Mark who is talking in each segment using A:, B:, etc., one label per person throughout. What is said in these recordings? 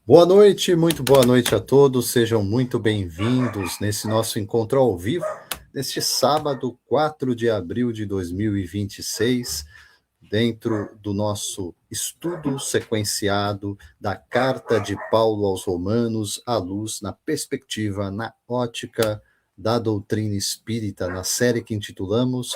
A: Boa noite, muito boa noite a todos, sejam muito bem-vindos nesse nosso encontro ao vivo, neste sábado, 4 de abril de 2026, dentro do nosso estudo sequenciado da Carta de Paulo aos Romanos, à luz, na perspectiva, na ótica da doutrina espírita, na série que intitulamos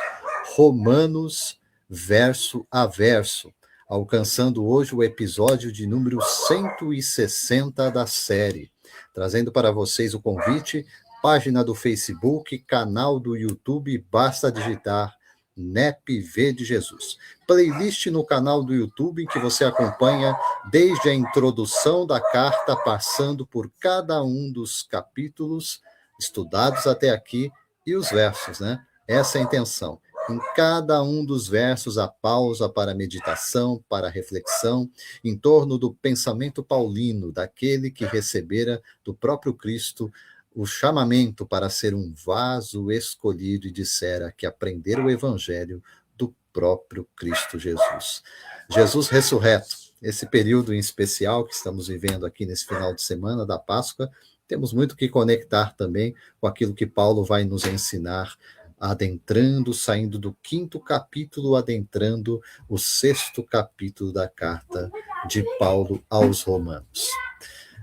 A: Romanos, verso a verso, alcançando hoje o episódio de número 160 da série, trazendo para vocês o convite, página do Facebook, canal do YouTube, basta digitar NEPV de Jesus. Playlist no canal do YouTube que você acompanha desde a introdução da carta, passando por cada um dos capítulos estudados até aqui e os versos, né? Essa é a intenção. Em cada um dos versos, a pausa para meditação, para reflexão, em torno do pensamento paulino, daquele que recebera do próprio Cristo o chamamento para ser um vaso escolhido e dissera que aprendera o evangelho do próprio Cristo Jesus. Jesus ressurreto, esse período em especial que estamos vivendo aqui nesse final de semana da Páscoa, temos muito que conectar também com aquilo que Paulo vai nos ensinar adentrando, saindo do 5º capítulo, adentrando o 6º capítulo da carta de Paulo aos Romanos.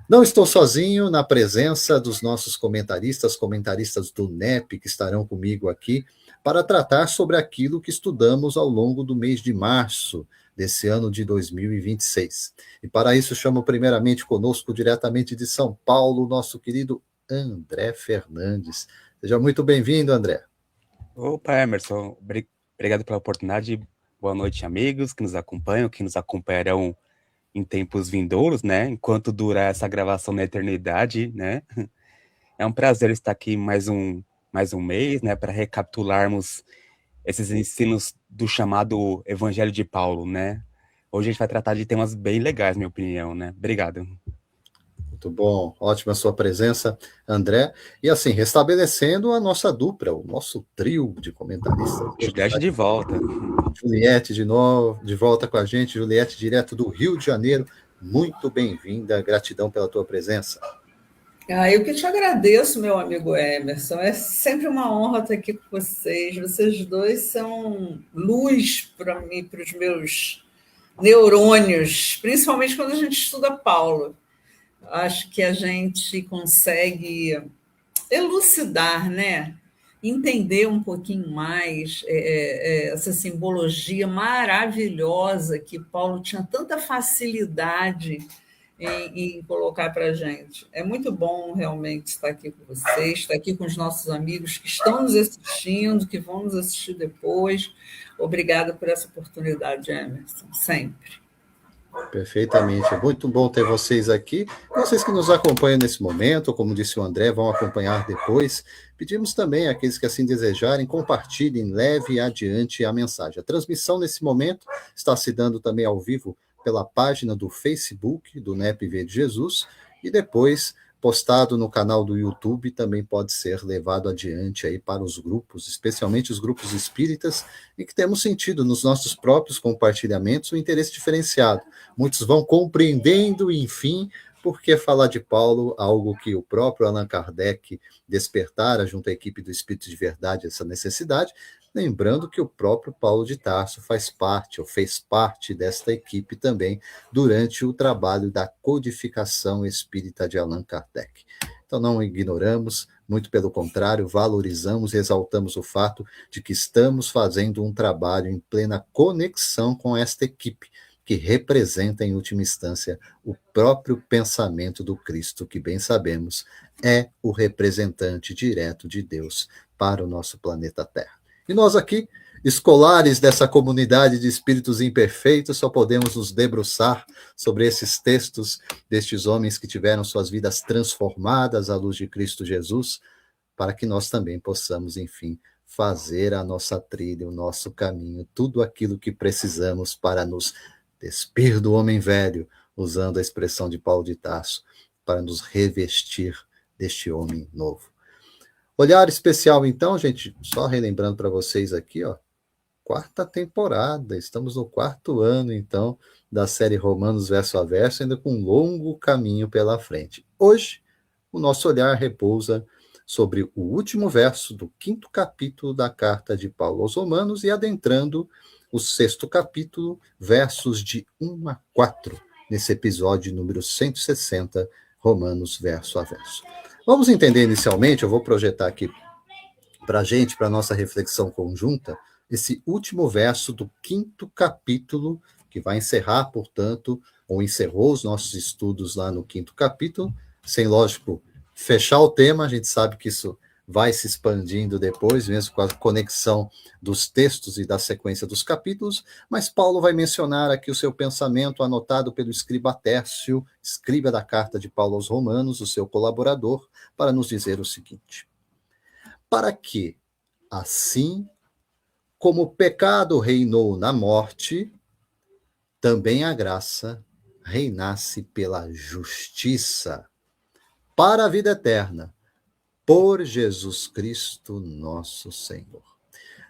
A: Não estou sozinho na presença dos nossos comentaristas do NEP, que estarão comigo aqui, para tratar sobre aquilo que estudamos ao longo do mês de março desse ano de 2026. E para isso chamo primeiramente conosco, diretamente de São Paulo, nosso querido André Fernandes. Seja muito bem-vindo, André.
B: Opa, Emerson, obrigado pela oportunidade. Boa noite, amigos que nos acompanham, que nos acompanharão em tempos vindouros, né? Enquanto durar essa gravação na eternidade, né? É um prazer estar aqui mais um mês, né? Para recapitularmos esses ensinos do chamado Evangelho de Paulo, né? Hoje a gente vai tratar de temas bem legais, na minha opinião, né? Obrigado.
A: Muito bom, ótima sua presença, André. E assim, restabelecendo a nossa dupla, o nosso trio de comentaristas.
B: Juliette de volta.
A: Juliette de novo, de volta com a gente. Juliette, direto do Rio de Janeiro. Muito bem-vinda, gratidão pela tua presença.
C: Eu que te agradeço, meu amigo Emerson. É sempre uma honra estar aqui com vocês. Vocês dois são luz para mim, para os meus neurônios, principalmente quando a gente estuda Paulo. Acho que a gente consegue elucidar, né? Entender um pouquinho mais essa simbologia maravilhosa que Paulo tinha tanta facilidade em colocar para a gente. É muito bom realmente estar aqui com vocês, estar aqui com os nossos amigos que estão nos assistindo, que vão nos assistir depois. Obrigada por essa oportunidade, Emerson, sempre.
A: Perfeitamente, é muito bom ter vocês aqui. Vocês que nos acompanham nesse momento, como disse o André, vão acompanhar depois. Pedimos também àqueles que assim desejarem, compartilhem, leve adiante a mensagem. A transmissão nesse momento está se dando também ao vivo pela página do Facebook do NEPV de Jesus e depois postado no canal do YouTube, também pode ser levado adiante aí para os grupos, especialmente os grupos espíritas, e que temos sentido nos nossos próprios compartilhamentos um interesse diferenciado. Muitos vão compreendendo, enfim, por que falar de Paulo, algo que o próprio Allan Kardec despertara junto à equipe do Espírito de Verdade, essa necessidade, lembrando que o próprio Paulo de Tarso faz parte, ou fez parte desta equipe também, durante o trabalho da codificação espírita de Allan Kardec. Então não ignoramos, muito pelo contrário, valorizamos e exaltamos o fato de que estamos fazendo um trabalho em plena conexão com esta equipe, que representa, em última instância, o próprio pensamento do Cristo, que bem sabemos é o representante direto de Deus para o nosso planeta Terra. E nós aqui, escolares dessa comunidade de espíritos imperfeitos, só podemos nos debruçar sobre esses textos destes homens que tiveram suas vidas transformadas à luz de Cristo Jesus, para que nós também possamos, enfim, fazer a nossa trilha, o nosso caminho, tudo aquilo que precisamos para nos despir do homem velho, usando a expressão de Paulo de Tarso, para nos revestir deste homem novo. Olhar especial, então, gente, só relembrando para vocês aqui, ó, 4ª temporada, estamos no 4º ano, então, da série Romanos Verso a Verso, ainda com um longo caminho pela frente. Hoje, o nosso olhar repousa sobre o último verso do 5º capítulo da carta de Paulo aos Romanos e adentrando o 6º capítulo, versos de 1 a 4, nesse episódio número 160, Romanos Verso a Verso. Vamos entender inicialmente, eu vou projetar aqui para a gente, para a nossa reflexão conjunta, esse último verso do 5º capítulo, que vai encerrar, portanto, ou encerrou os nossos estudos lá no 5º capítulo, sem, lógico, fechar o tema, a gente sabe que isso vai se expandindo depois, mesmo com a conexão dos textos e da sequência dos capítulos, mas Paulo vai mencionar aqui o seu pensamento anotado pelo escriba Tércio, escriba da carta de Paulo aos Romanos, o seu colaborador, para nos dizer o seguinte: para que, assim como o pecado reinou na morte, também a graça reinasse pela justiça, para a vida eterna, por Jesus Cristo nosso Senhor.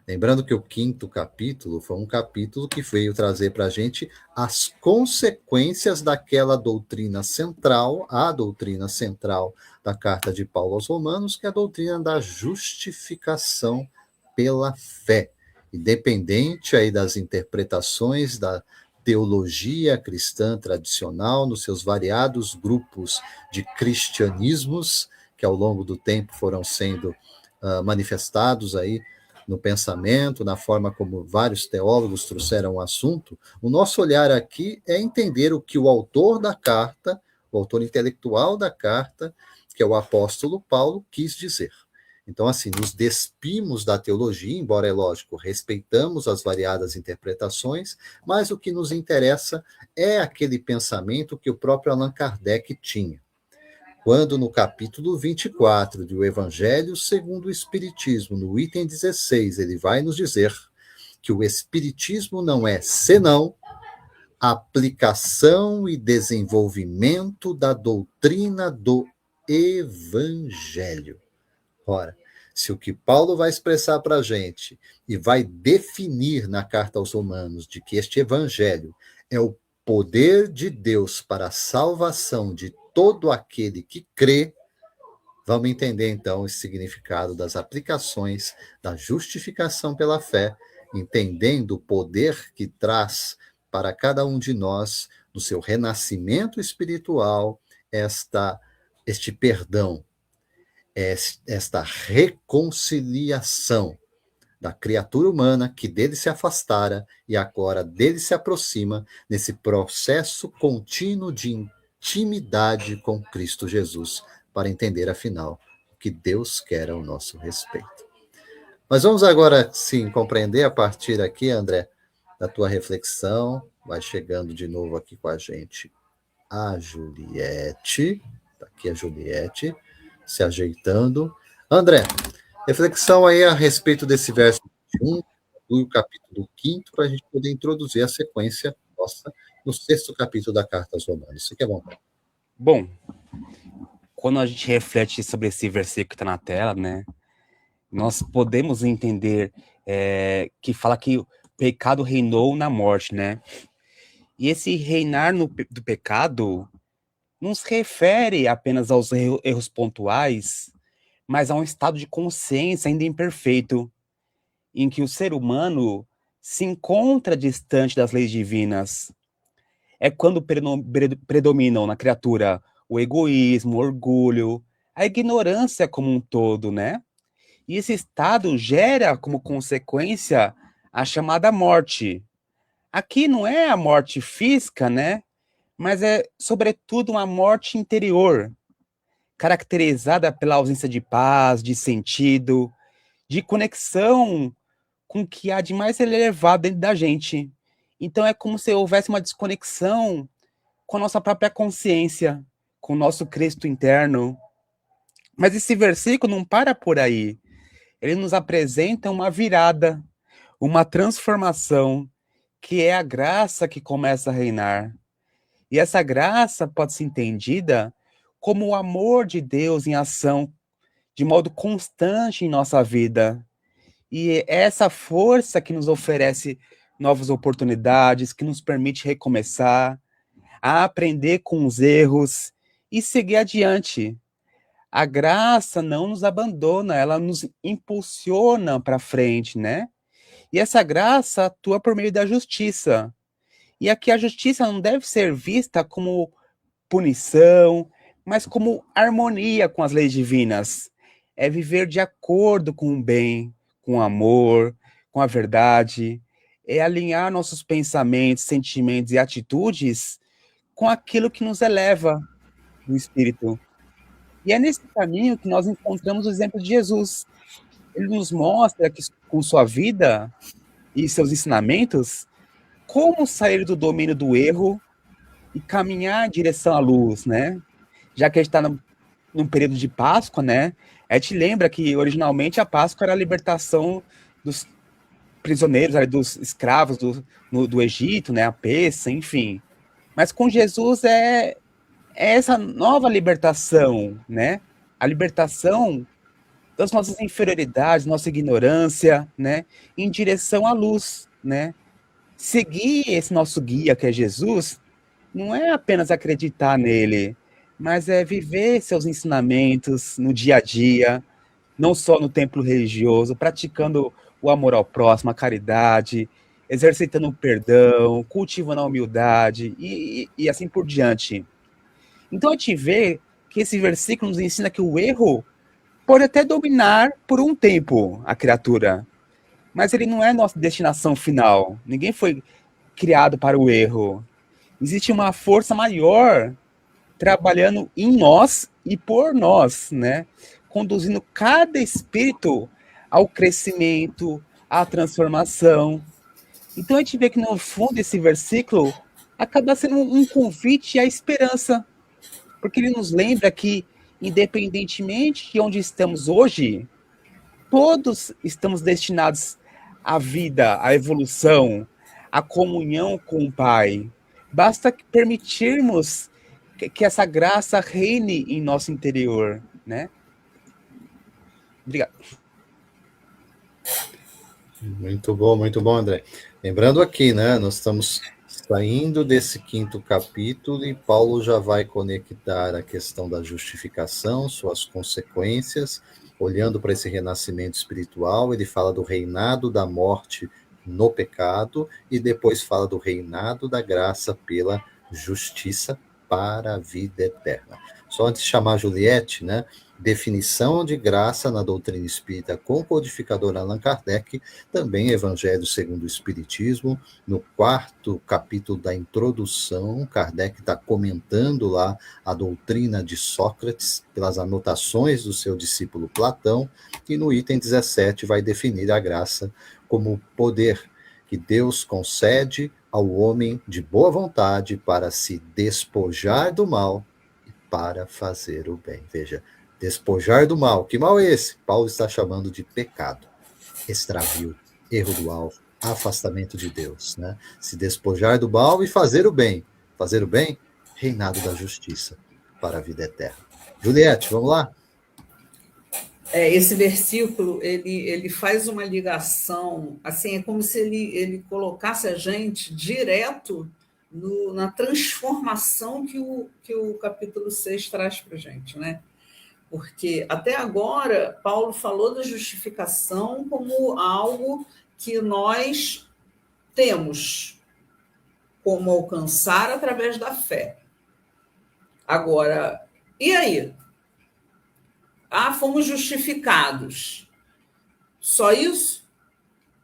A: Lembrando que o 5º capítulo foi um capítulo que veio trazer para a gente as consequências daquela doutrina central, a doutrina central da carta de Paulo aos Romanos, que é a doutrina da justificação pela fé. Independente aí das interpretações da teologia cristã tradicional, nos seus variados grupos de cristianismos, que ao longo do tempo foram sendo manifestados aí no pensamento, na forma como vários teólogos trouxeram o assunto, o nosso olhar aqui é entender o que o autor da carta, o autor intelectual da carta, que é o apóstolo Paulo, quis dizer. Então, assim, nos despimos da teologia, embora, é lógico, respeitamos as variadas interpretações, mas o que nos interessa é aquele pensamento que o próprio Allan Kardec tinha. Quando no capítulo 24 do Evangelho segundo o Espiritismo, no item 16, ele vai nos dizer que o Espiritismo não é senão aplicação e desenvolvimento da doutrina do Evangelho. Ora, se o que Paulo vai expressar para a gente e vai definir na carta aos Romanos de que este Evangelho é o poder de Deus para a salvação de todo aquele que crê, vamos entender então esse significado das aplicações da justificação pela fé, entendendo o poder que traz para cada um de nós, no seu renascimento espiritual, este perdão, esta reconciliação da criatura humana que dele se afastara e agora dele se aproxima nesse processo contínuo de intimidade com Cristo Jesus, para entender, afinal, o que Deus quer ao nosso respeito. Mas vamos agora, sim, compreender a partir aqui, André, da tua reflexão. Vai chegando de novo aqui com a gente a Juliette. Está aqui a Juliette, se ajeitando. André, reflexão aí a respeito desse verso 21 do capítulo 5º, para a gente poder introduzir a sequência nossa no 6º capítulo da carta aos Romanos. Você quer bom?
B: Bom, quando a gente reflete sobre esse versículo que está na tela, né, nós podemos entender que fala que o pecado reinou na morte, né? E esse reinar do pecado não se refere apenas aos erros pontuais, mas a um estado de consciência ainda imperfeito, em que o ser humano se encontra distante das leis divinas. É quando predominam na criatura o egoísmo, o orgulho, a ignorância como um todo, né? E esse estado gera como consequência a chamada morte. Aqui não é a morte física, né? Mas é, sobretudo, uma morte interior, caracterizada pela ausência de paz, de sentido, de conexão com o que há de mais elevado dentro da gente. Então é como se houvesse uma desconexão com a nossa própria consciência, com o nosso Cristo interno. Mas esse versículo não para por aí. Ele nos apresenta uma virada, uma transformação, que é a graça que começa a reinar. E essa graça pode ser entendida como o amor de Deus em ação de modo constante em nossa vida. E é essa força que nos oferece novas oportunidades, que nos permite recomeçar, a aprender com os erros e seguir adiante. A graça não nos abandona, ela nos impulsiona para frente, né? E essa graça atua por meio da justiça. E aqui a justiça não deve ser vista como punição, mas como harmonia com as leis divinas. É viver de acordo com o bem, com o amor, com a verdade. É alinhar nossos pensamentos, sentimentos e atitudes com aquilo que nos eleva no espírito. E é nesse caminho que nós encontramos o exemplo de Jesus. Ele nos mostra que, com sua vida e seus ensinamentos, como sair do domínio do erro e caminhar em direção à luz, né? Já que a gente está num período de Páscoa, né? A gente lembra que originalmente a Páscoa era a libertação dos prisioneiros, dos escravos do Egito, né? A Pêssega, enfim. Mas com Jesus é essa nova libertação, né? A libertação das nossas inferioridades, nossa ignorância, né? Em direção à luz, né? Seguir esse nosso guia, que é Jesus, não é apenas acreditar nele, mas é viver seus ensinamentos no dia a dia, não só no templo religioso, praticando o amor ao próximo, a caridade, exercitando o perdão, cultivando a humildade e assim por diante. Então a gente vê que esse versículo nos ensina que o erro pode até dominar por um tempo a criatura, mas ele não é nossa destinação final. Ninguém foi criado para o erro. Existe uma força maior trabalhando em nós e por nós, né? Conduzindo cada espírito ao crescimento, à transformação. Então a gente vê que no fundo esse versículo acaba sendo um convite à esperança, porque ele nos lembra que, independentemente de onde estamos hoje, todos estamos destinados à vida, à evolução, à comunhão com o Pai. Basta permitirmos que essa graça reine em nosso interior, né? Obrigado.
A: Muito bom, André. Lembrando aqui, né, nós estamos saindo desse 5º capítulo e Paulo já vai conectar a questão da justificação, suas consequências, olhando para esse renascimento espiritual. Ele fala do reinado da morte no pecado e depois fala do reinado da graça pela justiça para a vida eterna. Só antes de chamar a Juliette, né, definição de graça na doutrina espírita com o codificador Allan Kardec, também Evangelho segundo o Espiritismo, no 4º capítulo da introdução, Kardec está comentando lá a doutrina de Sócrates, pelas anotações do seu discípulo Platão, e no item 17 vai definir a graça como o poder que Deus concede ao homem de boa vontade para se despojar do mal e para fazer o bem. Veja, despojar do mal. Que mal é esse? Paulo está chamando de pecado, extravio, erro do alvo, afastamento de Deus, né? Se despojar do mal e fazer o bem. Fazer o bem, reinado da justiça para a vida eterna. Juliette, vamos lá?
C: Esse versículo, ele faz uma ligação, assim, é como se ele colocasse a gente direto na transformação que o capítulo 6 traz para a gente, né? Porque até agora, Paulo falou da justificação como algo que nós temos como alcançar através da fé. Agora, e aí? Fomos justificados. Só isso?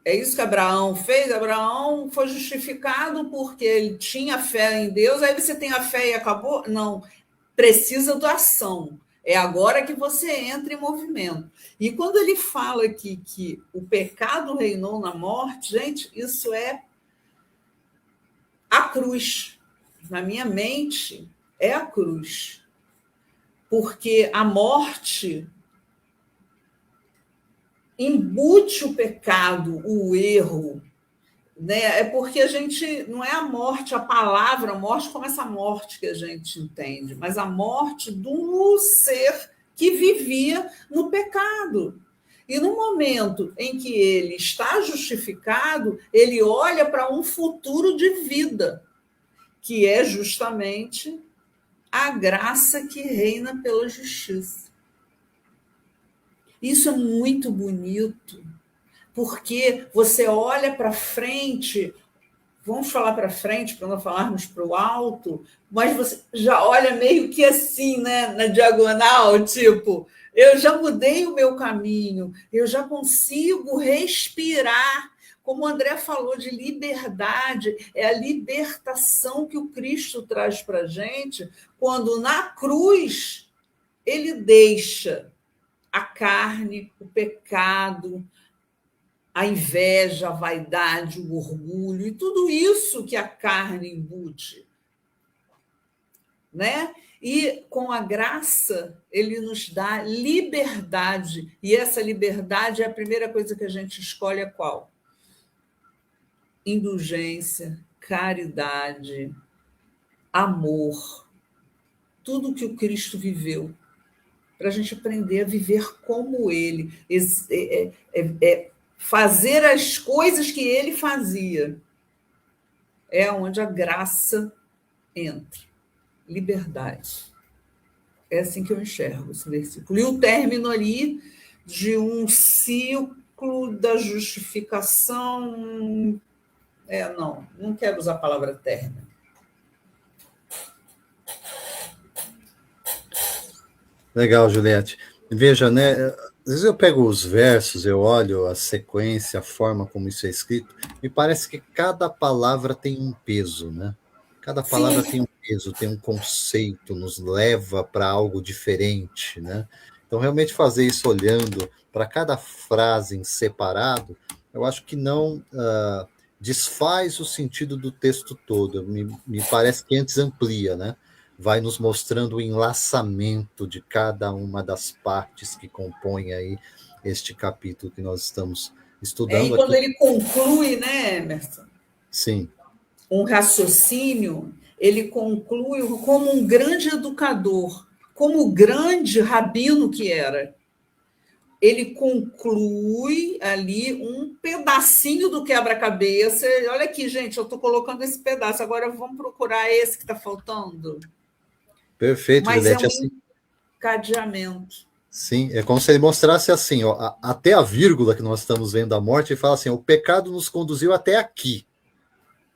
C: É isso que Abraão fez? Abraão foi justificado porque ele tinha fé em Deus, aí você tem a fé e acabou? Não, precisa da ação. É agora que você entra em movimento. E quando ele fala aqui que o pecado reinou na morte, gente, isso é a cruz. Na minha mente, é a cruz. Porque a morte embute o pecado, o erro, né? É porque a gente não é a morte, a palavra a morte como essa morte que a gente entende, mas a morte do ser que vivia no pecado. E no momento em que ele está justificado, ele olha para um futuro de vida, que é justamente a graça que reina pela justiça. Isso é muito bonito, porque você olha para frente, vamos falar para frente para não falarmos para o alto, mas você já olha meio que assim, né, na diagonal, tipo, eu já mudei o meu caminho, eu já consigo respirar. Como o André falou de liberdade, é a libertação que o Cristo traz para a gente, quando na cruz ele deixa a carne, o pecado, a inveja, a vaidade, o orgulho e tudo isso que a carne embute, né? E com a graça ele nos dá liberdade, e essa liberdade é a primeira coisa que a gente escolhe é qual? Indulgência, caridade, amor, tudo que o Cristo viveu, para a gente aprender a viver como ele, fazer as coisas que ele fazia. É onde a graça entra. Liberdade. É assim que eu enxergo esse versículo. E o término ali de um ciclo da justificação. Não quero usar a palavra término.
A: Legal, Juliette. Veja, né? Às vezes eu pego os versos, eu olho a sequência, a forma como isso é escrito, me parece que cada palavra tem um peso, né? Cada palavra
C: Sim.
A: tem um peso, tem um conceito, nos leva para algo diferente, né? Então, realmente fazer isso olhando para cada frase em separado, eu acho que não desfaz o sentido do texto todo. Me parece que antes amplia, né? Vai nos mostrando o enlaçamento de cada uma das partes que compõem aí este capítulo que nós estamos estudando
C: E quando
A: aqui.
C: ele conclui, né, Emerson?
A: Sim.
C: Um raciocínio, ele conclui como um grande educador, como o grande rabino que era. Ele conclui ali um pedacinho do quebra-cabeça. Olha aqui, gente, eu estou colocando esse pedaço, agora vamos procurar esse que está faltando.
A: Perfeito,
C: Mas é
A: Juliette.
C: um
A: Assim,
C: encadeamento.
A: sim, é como se ele mostrasse assim, ó, até a vírgula que nós estamos vendo da morte, ele fala assim: o pecado nos conduziu até aqui.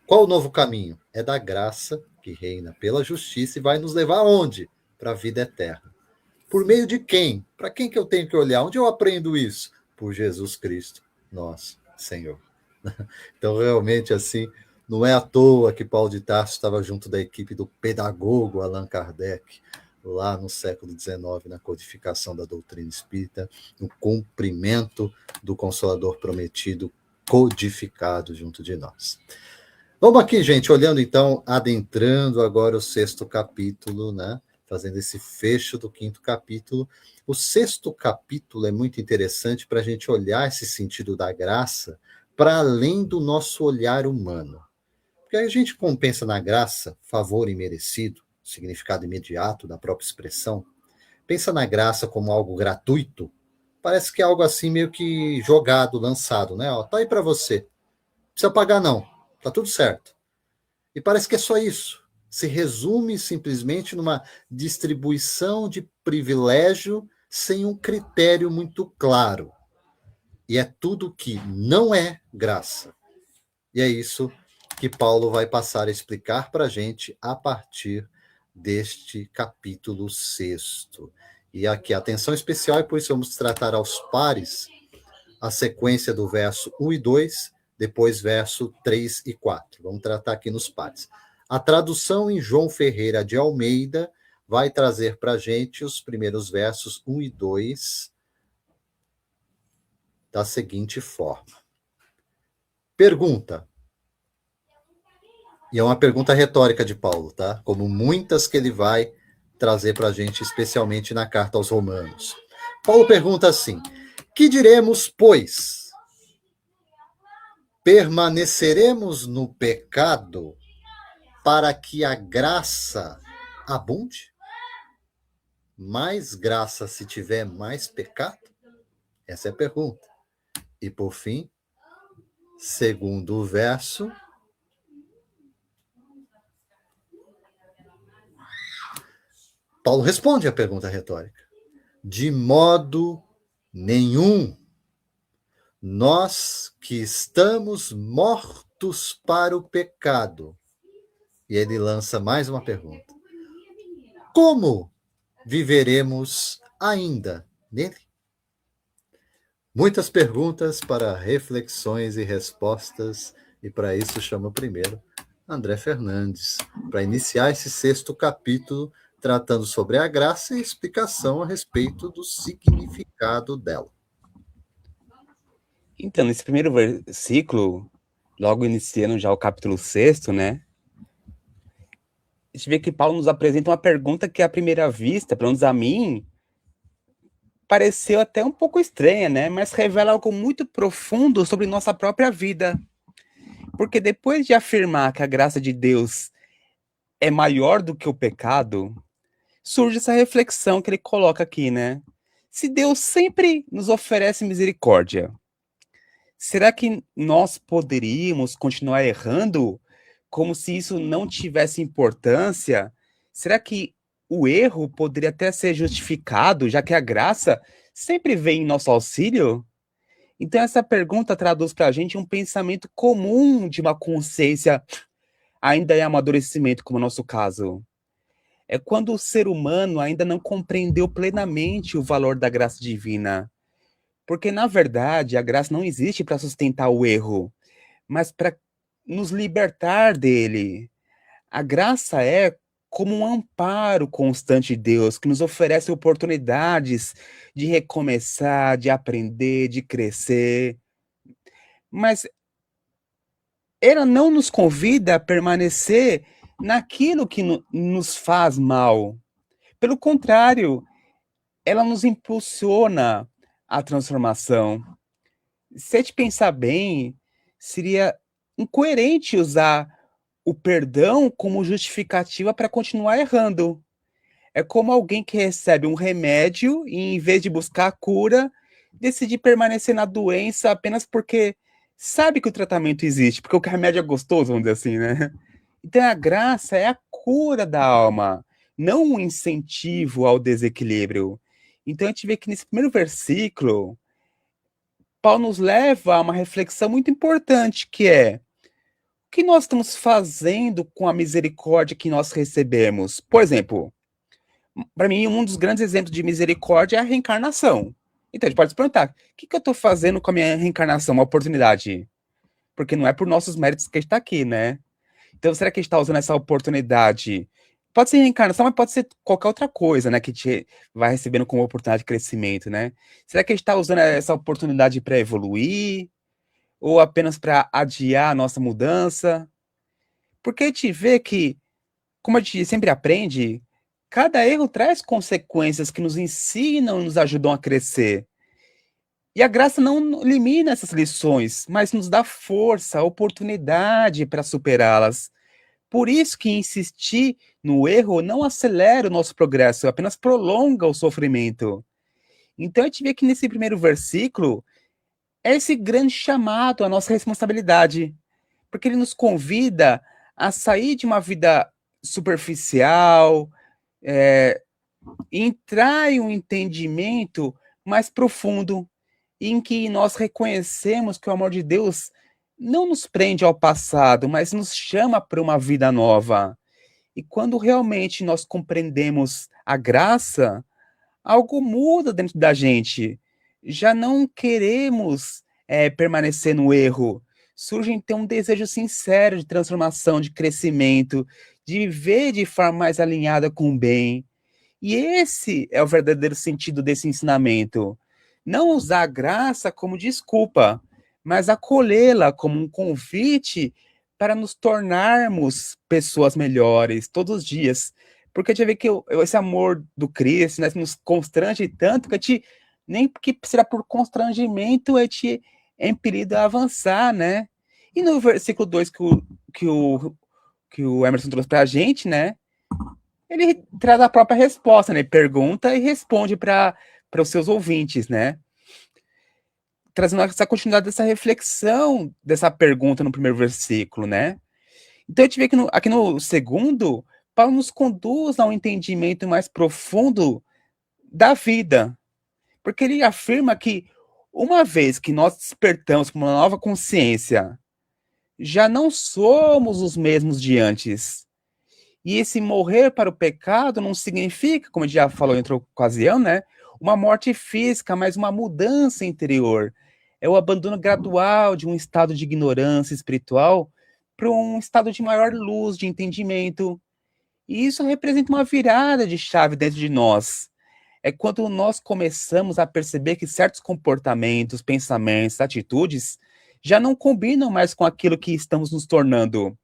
A: Qual o novo caminho? É da graça que reina pela justiça e vai nos levar aonde? Para a vida eterna. Por meio de quem? Para quem que eu tenho que olhar? Onde eu aprendo isso? Por Jesus Cristo, nosso Senhor. Então, realmente, assim, não é à toa que Paulo de Tarso estava junto da equipe do pedagogo Allan Kardec, lá no século XIX, na codificação da doutrina espírita, no cumprimento do Consolador prometido, codificado junto de nós. Vamos aqui, gente, olhando então, adentrando agora o 6º capítulo, né? Fazendo esse fecho do 5º capítulo. O 6º capítulo é muito interessante para a gente olhar esse sentido da graça para além do nosso olhar humano. Porque a gente, quando pensa na graça, favor imerecido, significado imediato da própria expressão, pensa na graça como algo gratuito, parece que é algo assim meio que jogado, lançado, né? Ó, tá aí para você. Não precisa pagar não, tá tudo certo. E parece que é só isso. Se resume simplesmente numa distribuição de privilégio sem um critério muito claro. E é tudo que não é graça. E é isso que Paulo vai passar a explicar para a gente a partir deste capítulo 6º. E aqui, atenção especial, e por isso vamos tratar aos pares a sequência do verso 1 e 2, depois verso 3 e 4. Vamos tratar aqui nos pares. A tradução em João Ferreira de Almeida vai trazer para a gente os primeiros versos 1 e 2 da seguinte forma. Pergunta. E é uma pergunta retórica de Paulo, tá? Como muitas que ele vai trazer para a gente, especialmente na carta aos Romanos. Paulo pergunta assim: que diremos, pois? Permaneceremos no pecado para que a graça abunde? Mais graça se tiver mais pecado? Essa é a pergunta. E por fim, segundo o verso, Paulo responde à pergunta retórica. De modo nenhum. Nós que estamos mortos para o pecado. E ele lança mais uma pergunta. Como viveremos ainda nele? Muitas perguntas para reflexões e respostas, e para isso chamo primeiro André Fernandes, para iniciar esse 6º capítulo, tratando sobre a graça e explicação a respeito do significado dela.
B: Então, nesse primeiro versículo, logo iniciando já o capítulo 6, né? A gente vê que Paulo nos apresenta uma pergunta que, à primeira vista, pelo menos a mim, pareceu até um pouco estranha, né? Mas revela algo muito profundo sobre nossa própria vida. Porque depois de afirmar que a graça de Deus é maior do que o pecado, surge essa reflexão que ele coloca aqui, né? Se Deus sempre nos oferece misericórdia, será que nós poderíamos continuar errando como se isso não tivesse importância? Será que o erro poderia até ser justificado, já que a graça sempre vem em nosso auxílio? Então essa pergunta traduz para a gente um pensamento comum de uma consciência ainda em amadurecimento, como no nosso caso. É quando o ser humano ainda não compreendeu plenamente o valor da graça divina. Porque, na verdade, a graça não existe para sustentar o erro, mas para nos libertar dele. A graça é como um amparo constante de Deus, que nos oferece oportunidades de recomeçar, de aprender, de crescer. Mas ela não nos convida a permanecer naquilo que nos faz mal. Pelo contrário, ela nos impulsiona à transformação. Se a gente pensar bem, seria incoerente usar o perdão como justificativa para continuar errando. É como alguém que recebe um remédio e, em vez de buscar a cura, decide permanecer na doença apenas porque sabe que o tratamento existe, porque o remédio é gostoso, vamos dizer assim, né? Então a graça é a cura da alma, não um incentivo ao desequilíbrio. Então a gente vê que nesse primeiro versículo, Paulo nos leva a uma reflexão muito importante, que é: o que nós estamos fazendo com a misericórdia que nós recebemos? Por exemplo, para mim, um dos grandes exemplos de misericórdia é a reencarnação. Então, a gente pode se perguntar: o que eu estou fazendo com a minha reencarnação? Uma oportunidade. Porque não é por nossos méritos que a gente está aqui, né? Então, será que a gente está usando essa oportunidade? Pode ser reencarnação, mas pode ser qualquer outra coisa, né? Que a gente vai recebendo como oportunidade de crescimento, né? Será que a gente está usando essa oportunidade para evoluir? Ou apenas para adiar a nossa mudança? Porque a gente vê que, como a gente sempre aprende, cada erro traz consequências que nos ensinam e nos ajudam a crescer. E a graça não elimina essas lições, mas nos dá força, oportunidade para superá-las. Por isso que insistir no erro não acelera o nosso progresso, apenas prolonga o sofrimento. Então a gente vê que nesse primeiro versículo é esse grande chamado à nossa responsabilidade, porque ele nos convida a sair de uma vida superficial, entrar em um entendimento mais profundo, em que nós reconhecemos que o amor de Deus não nos prende ao passado, mas nos chama para uma vida nova. E quando realmente nós compreendemos a graça, algo muda dentro da gente. Já não queremos permanecer no erro. Surge então um desejo sincero de transformação, de crescimento, de viver de forma mais alinhada com o bem. E esse é o verdadeiro sentido desse ensinamento. Não usar a graça como desculpa, mas acolhê-la como um convite para nos tornarmos pessoas melhores todos os dias. Porque a gente vê que esse amor do Cristo, né, nos constrange tanto que a gente, nem que será por constrangimento, a gente é impelido a avançar, né? E no versículo 2 que o Emerson trouxe para a gente, né? Ele traz a própria resposta, né? Pergunta e responde para os seus ouvintes, né? trazendo essa continuidade dessa reflexão, dessa pergunta no primeiro versículo, né? Então, a gente vê que aqui no segundo, Paulo nos conduz a um entendimento mais profundo da vida, porque ele afirma que uma vez que nós despertamos para uma nova consciência, já não somos os mesmos de antes. E esse morrer para o pecado não significa, como a gente já falou em outra ocasião, né, uma morte física, mas uma mudança interior. É o abandono gradual de um estado de ignorância espiritual para um estado de maior luz, de entendimento. E isso representa uma virada de chave dentro de nós. É quando nós começamos a perceber que certos comportamentos, pensamentos, atitudes já não combinam mais com aquilo que estamos nos tornando.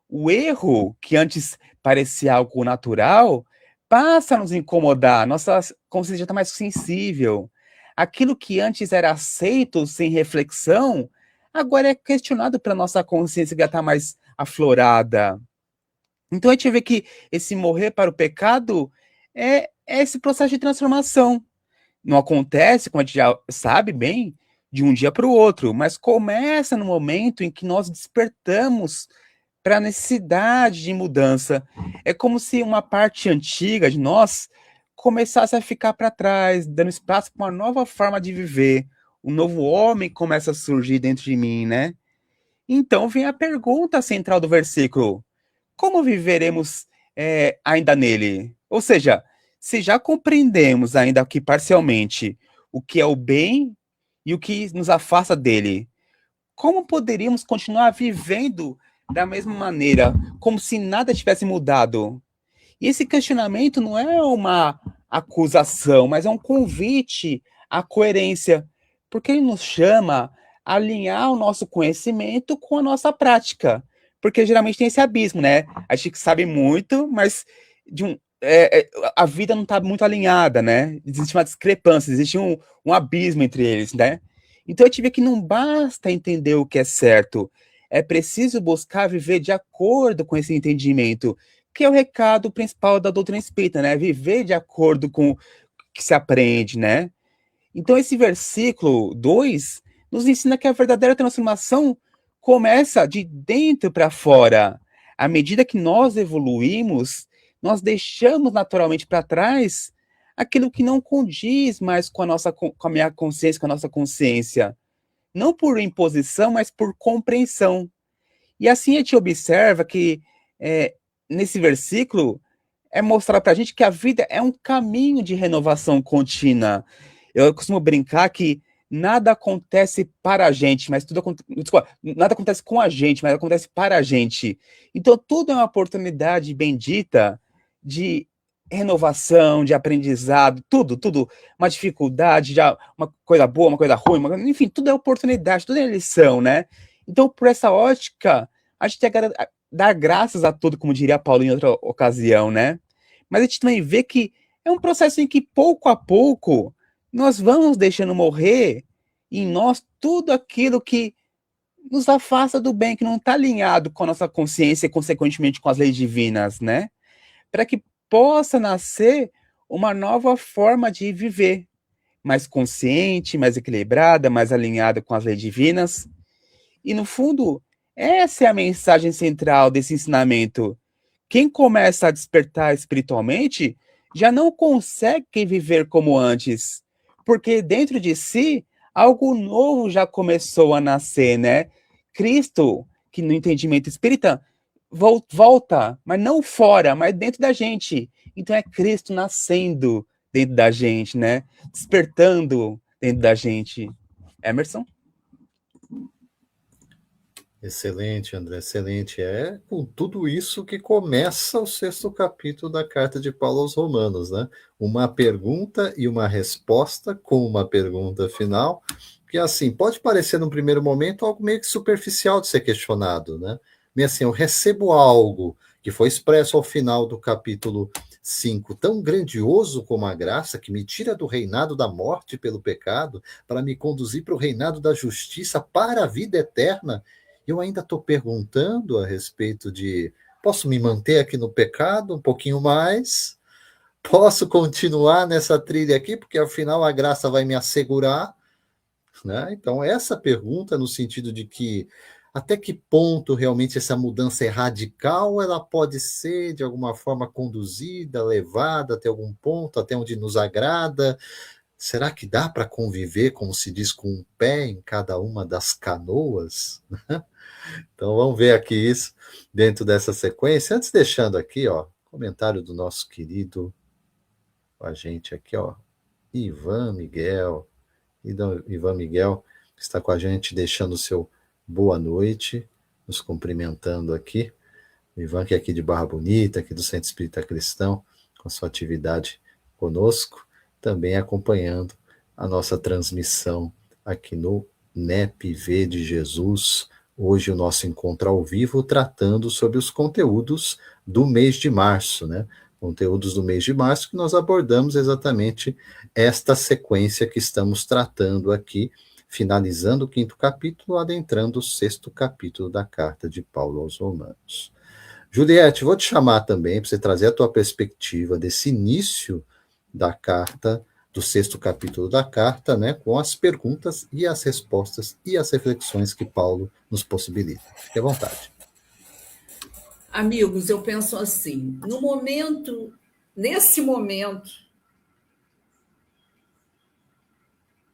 B: O erro, que antes parecia algo natural, passa a nos incomodar, nossa consciência já está mais sensível. Aquilo que antes era aceito sem reflexão, agora é questionado pela nossa consciência que já está mais aflorada. Então a gente vê que esse morrer para o pecado é esse processo de transformação. Não acontece, como a gente já sabe bem, de um dia para o outro, mas começa no momento em que nós despertamos para a necessidade de mudança. É como se uma parte antiga de nós começasse a ficar para trás, dando espaço para uma nova forma de viver. Um novo homem começa a surgir dentro de mim, né? Então vem a pergunta central do versículo: como viveremos ainda nele? Ou seja, se já compreendemos, ainda que parcialmente, o que é o bem e o que nos afasta dele, como poderíamos continuar vivendo da mesma maneira, como se nada tivesse mudado? E esse questionamento não é uma acusação, mas é um convite à coerência, porque ele nos chama a alinhar o nosso conhecimento com a nossa prática. Porque geralmente tem esse abismo, né? A gente sabe muito, mas a vida não está muito alinhada, né? Existe uma discrepância, existe um abismo entre eles, né? Então eu tive que não basta entender o que é certo, é preciso buscar viver de acordo com esse entendimento, que é o recado principal da doutrina espírita, né? Viver de acordo com o que se aprende, né? Então esse versículo 2 nos ensina que a verdadeira transformação começa de dentro para fora. À medida que nós evoluímos, nós deixamos naturalmente para trás aquilo que não condiz mais com a minha consciência, com a nossa consciência. Não por imposição, mas por compreensão. E assim a gente observa que nesse versículo é mostrar para a gente que a vida é um caminho de renovação contínua. Eu costumo brincar que nada acontece para a gente, mas nada acontece com a gente, mas acontece para a gente. Então tudo é uma oportunidade bendita de renovação, de aprendizado, tudo, uma dificuldade, já uma coisa boa, uma coisa ruim, enfim, tudo é oportunidade, tudo é lição, né? Então, por essa ótica, a gente tem que dar graças a tudo, como diria Paulo em outra ocasião, né? Mas a gente também vê que é um processo em que, pouco a pouco, nós vamos deixando morrer em nós tudo aquilo que nos afasta do bem, que não está alinhado com a nossa consciência e, consequentemente, com as leis divinas, né? Para que possa nascer uma nova forma de viver, mais consciente, mais equilibrada, mais alinhada com as leis divinas. E, no fundo, essa é a mensagem central desse ensinamento. Quem começa a despertar espiritualmente já não consegue viver como antes, porque dentro de si algo novo já começou a nascer, né? Cristo, que no entendimento espírita, volta, mas não fora, mas dentro da gente. Então é Cristo nascendo dentro da gente, né? Despertando dentro da gente. Emerson?
A: Excelente, André, excelente. É com tudo isso que começa o 6º capítulo da Carta de Paulo aos Romanos, né? Uma pergunta e uma resposta com uma pergunta final, que assim, pode parecer num primeiro momento algo meio que superficial de ser questionado, né? Meio assim, eu recebo algo que foi expresso ao final do capítulo 5, tão grandioso como a graça, que me tira do reinado da morte pelo pecado, para me conduzir para o reinado da justiça, para a vida eterna. Eu ainda estou perguntando a respeito de, posso me manter aqui no pecado um pouquinho mais? Posso continuar nessa trilha aqui, porque afinal a graça vai me assegurar? né? Então, essa pergunta, no sentido de que até que ponto realmente essa mudança é radical, ela pode ser, de alguma forma, conduzida, levada até algum ponto, até onde nos agrada. Será que dá para conviver, como se diz, com um pé em cada uma das canoas? Então, vamos ver aqui isso dentro dessa sequência. Antes, deixando aqui, ó, comentário do nosso querido, com a gente aqui, ó, Ivan Miguel. Ivan Miguel está com a gente, deixando o seu boa noite, nos cumprimentando aqui. O Ivan, que é aqui de Barra Bonita, aqui do Centro Espírita Cristão, com sua atividade conosco, também acompanhando a nossa transmissão aqui no NEPV de Jesus. Hoje o nosso encontro ao vivo tratando sobre os conteúdos do mês de março, né? Conteúdos do mês de março que nós abordamos exatamente esta sequência que estamos tratando aqui, finalizando o 5º capítulo, adentrando o 6º capítulo da carta de Paulo aos Romanos. Juliette, vou te chamar também para você trazer a tua perspectiva desse início da carta, do 6º capítulo da carta, né, com as perguntas e as respostas e as reflexões que Paulo nos possibilita. Fique à vontade.
C: Amigos, eu penso assim, nesse momento,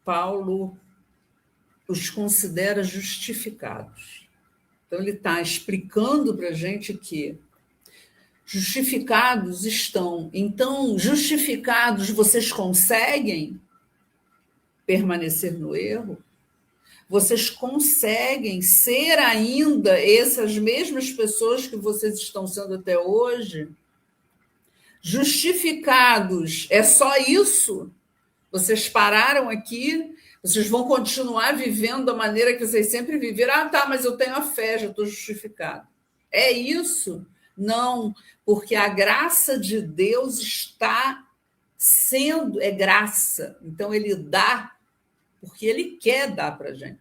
C: Paulo os considera justificados. Então, ele está explicando para a gente que justificados estão. Então, justificados, vocês conseguem permanecer no erro? Vocês conseguem ser ainda essas mesmas pessoas que vocês estão sendo até hoje? Justificados, é só isso? Vocês pararam aqui? Vocês vão continuar vivendo da maneira que vocês sempre viveram? Ah, tá, mas eu tenho a fé, já estou justificado. É isso? Não, porque a graça de Deus está sendo, é graça. Então, ele dá porque ele quer dar para a gente.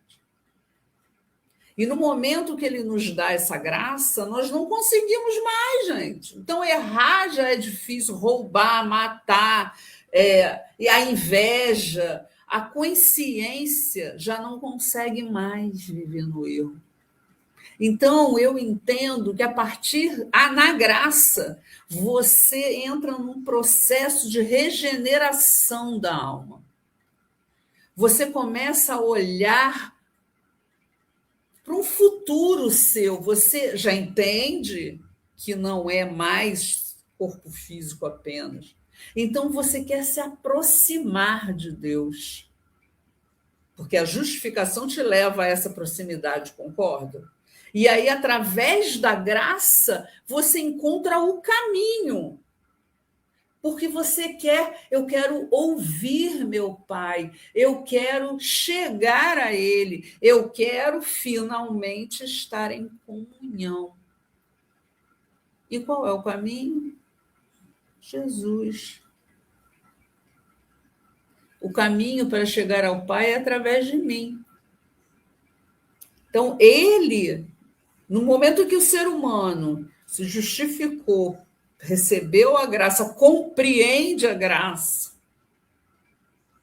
C: E no momento que ele nos dá essa graça, nós não conseguimos mais, gente. Então, errar já é difícil, roubar, matar, e a inveja, a consciência já não consegue mais viver no erro. Então, eu entendo que na graça, você entra num processo de regeneração da alma. Você começa a olhar para um futuro seu. Você já entende que não é mais corpo físico apenas. Então, você quer se aproximar de Deus. Porque a justificação te leva a essa proximidade, concorda? E aí, através da graça, você encontra o caminho. Porque eu quero ouvir meu Pai, eu quero chegar a Ele, eu quero finalmente estar em comunhão. E qual é o caminho? Jesus. O caminho para chegar ao Pai é através de mim. Então, ele, no momento que o ser humano se justificou, recebeu a graça, compreende a graça,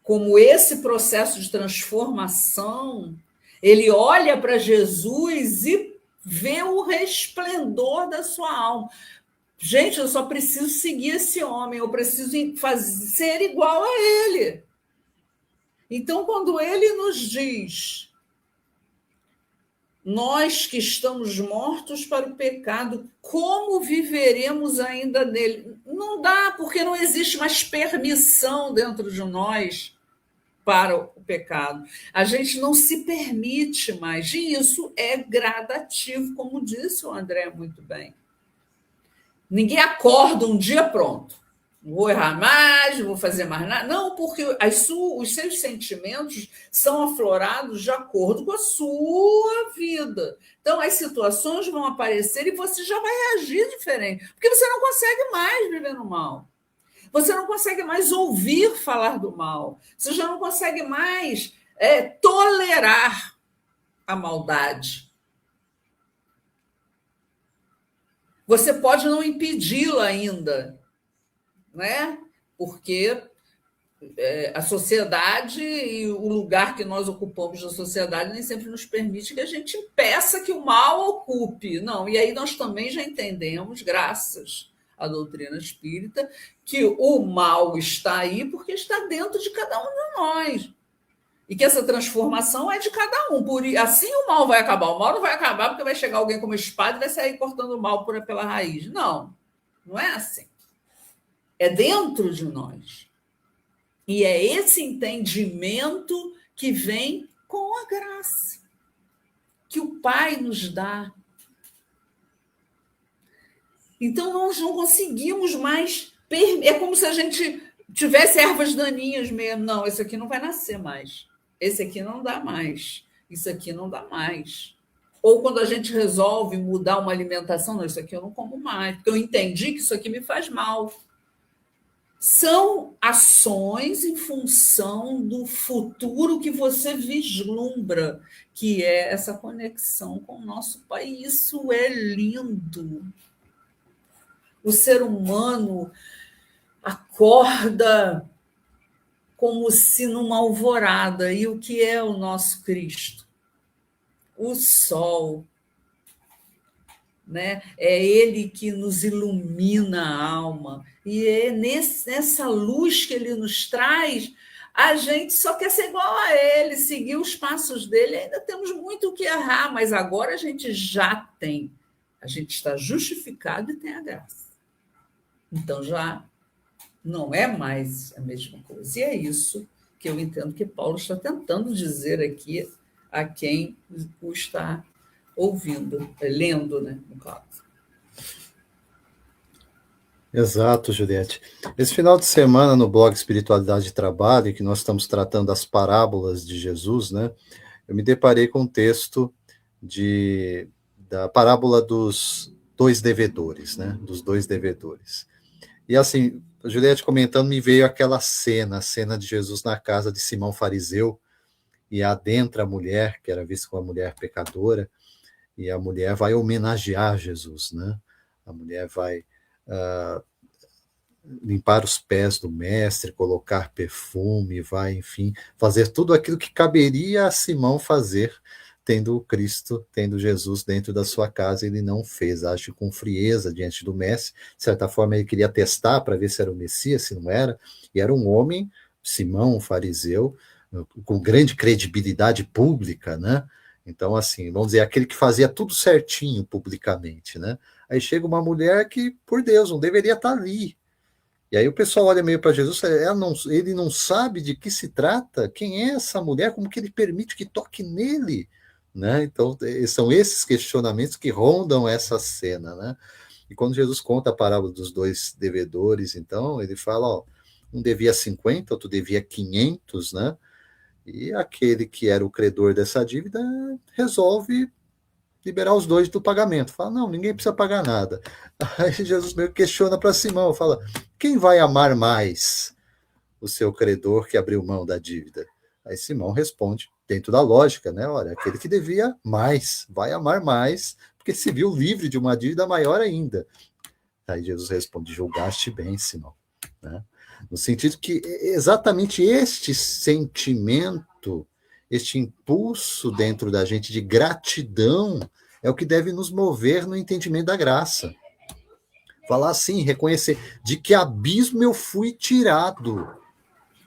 C: como esse processo de transformação, ele olha para Jesus e vê o resplendor da sua alma. Gente, eu só preciso seguir esse homem, eu preciso ser igual a ele. Então, quando ele nos diz, nós que estamos mortos para o pecado, como viveremos ainda nele? Não dá, porque não existe mais permissão dentro de nós para o pecado. A gente não se permite mais. E isso é gradativo, como disse o André muito bem. Ninguém acorda um dia pronto. Não vou errar mais, não vou fazer mais nada. Não, porque os seus sentimentos são aflorados de acordo com a sua vida. Então, as situações vão aparecer e você já vai reagir diferente. Porque você não consegue mais viver no mal. Você não consegue mais ouvir falar do mal. Você já não consegue mais tolerar a maldade. Você pode não impedi-la ainda, né? Porque a sociedade e o lugar que nós ocupamos na sociedade nem sempre nos permite que a gente impeça que o mal ocupe. Não, e aí nós também já entendemos, graças à doutrina espírita, que o mal está aí porque está dentro de cada um de nós. E que essa transformação é de cada um. Assim o mal vai acabar. O mal não vai acabar porque vai chegar alguém com uma espada e vai sair cortando o mal pela raiz. Não, não é assim. É dentro de nós. E é esse entendimento que vem com a graça que o Pai nos dá. Então, nós não conseguimos mais... É como se a gente tivesse ervas daninhas mesmo. Não, esse aqui não vai nascer mais. Esse aqui não dá mais. Isso aqui não dá mais. Ou quando a gente resolve mudar uma alimentação, não, isso aqui eu não como mais, porque eu entendi que isso aqui me faz mal. São ações em função do futuro que você vislumbra, que é essa conexão com o nosso Pai. Isso é lindo. O ser humano acorda como se numa alvorada. E o que é o nosso Cristo? O sol. Né? É ele que nos ilumina a alma. E é nessa luz que ele nos traz, a gente só quer ser igual a ele, seguir os passos dele. Ainda temos muito o que errar, mas agora a gente já tem. A gente está justificado e tem a graça. Então já não é mais a mesma coisa. E é isso que eu entendo que Paulo está tentando dizer aqui a quem o está ouvindo, lendo, né, no caso.
A: Exato, Juliette. Esse final de semana, no blog Espiritualidade e Trabalho, que nós estamos tratando das parábolas de Jesus, né, eu me deparei com um texto da parábola dos dois devedores, né, dos dois devedores. E assim, a Juliette comentando, me veio aquela cena, a cena de Jesus na casa de Simão Fariseu, e adentra a mulher, que era vista como uma mulher pecadora, e a mulher vai homenagear Jesus, né? A mulher vai limpar os pés do mestre, colocar perfume, vai, enfim, fazer tudo aquilo que caberia a Simão fazer, tendo o Cristo, tendo Jesus dentro da sua casa. Ele não fez, acho, com frieza diante do mestre. De certa forma, ele queria testar para ver se era o Messias, se não era, e era um homem, Simão, um fariseu, com grande credibilidade pública, né? Então, assim, vamos dizer, aquele que fazia tudo certinho publicamente, né? Aí chega uma mulher que, por Deus, não deveria estar ali. E aí o pessoal olha meio para Jesus, ele não sabe de que se trata, quem é essa mulher, como que ele permite que toque nele, né? Então, são esses questionamentos que rondam essa cena, né? E quando Jesus conta a parábola dos dois devedores, então, ele fala, ó, um devia 50, outro devia 500, né? E aquele que era o credor dessa dívida resolve liberar os dois do pagamento. Fala, não, ninguém precisa pagar nada. Aí Jesus meio que questiona para Simão, fala, quem vai amar mais o seu credor que abriu mão da dívida? Aí Simão responde, dentro da lógica, né? Olha, aquele que devia mais, vai amar mais, porque se viu livre de uma dívida maior ainda. Aí Jesus responde, julgaste bem, Simão, né? No sentido que exatamente este sentimento, este impulso dentro da gente de gratidão é o que deve nos mover no entendimento da graça. Falar assim, reconhecer de que abismo eu fui tirado.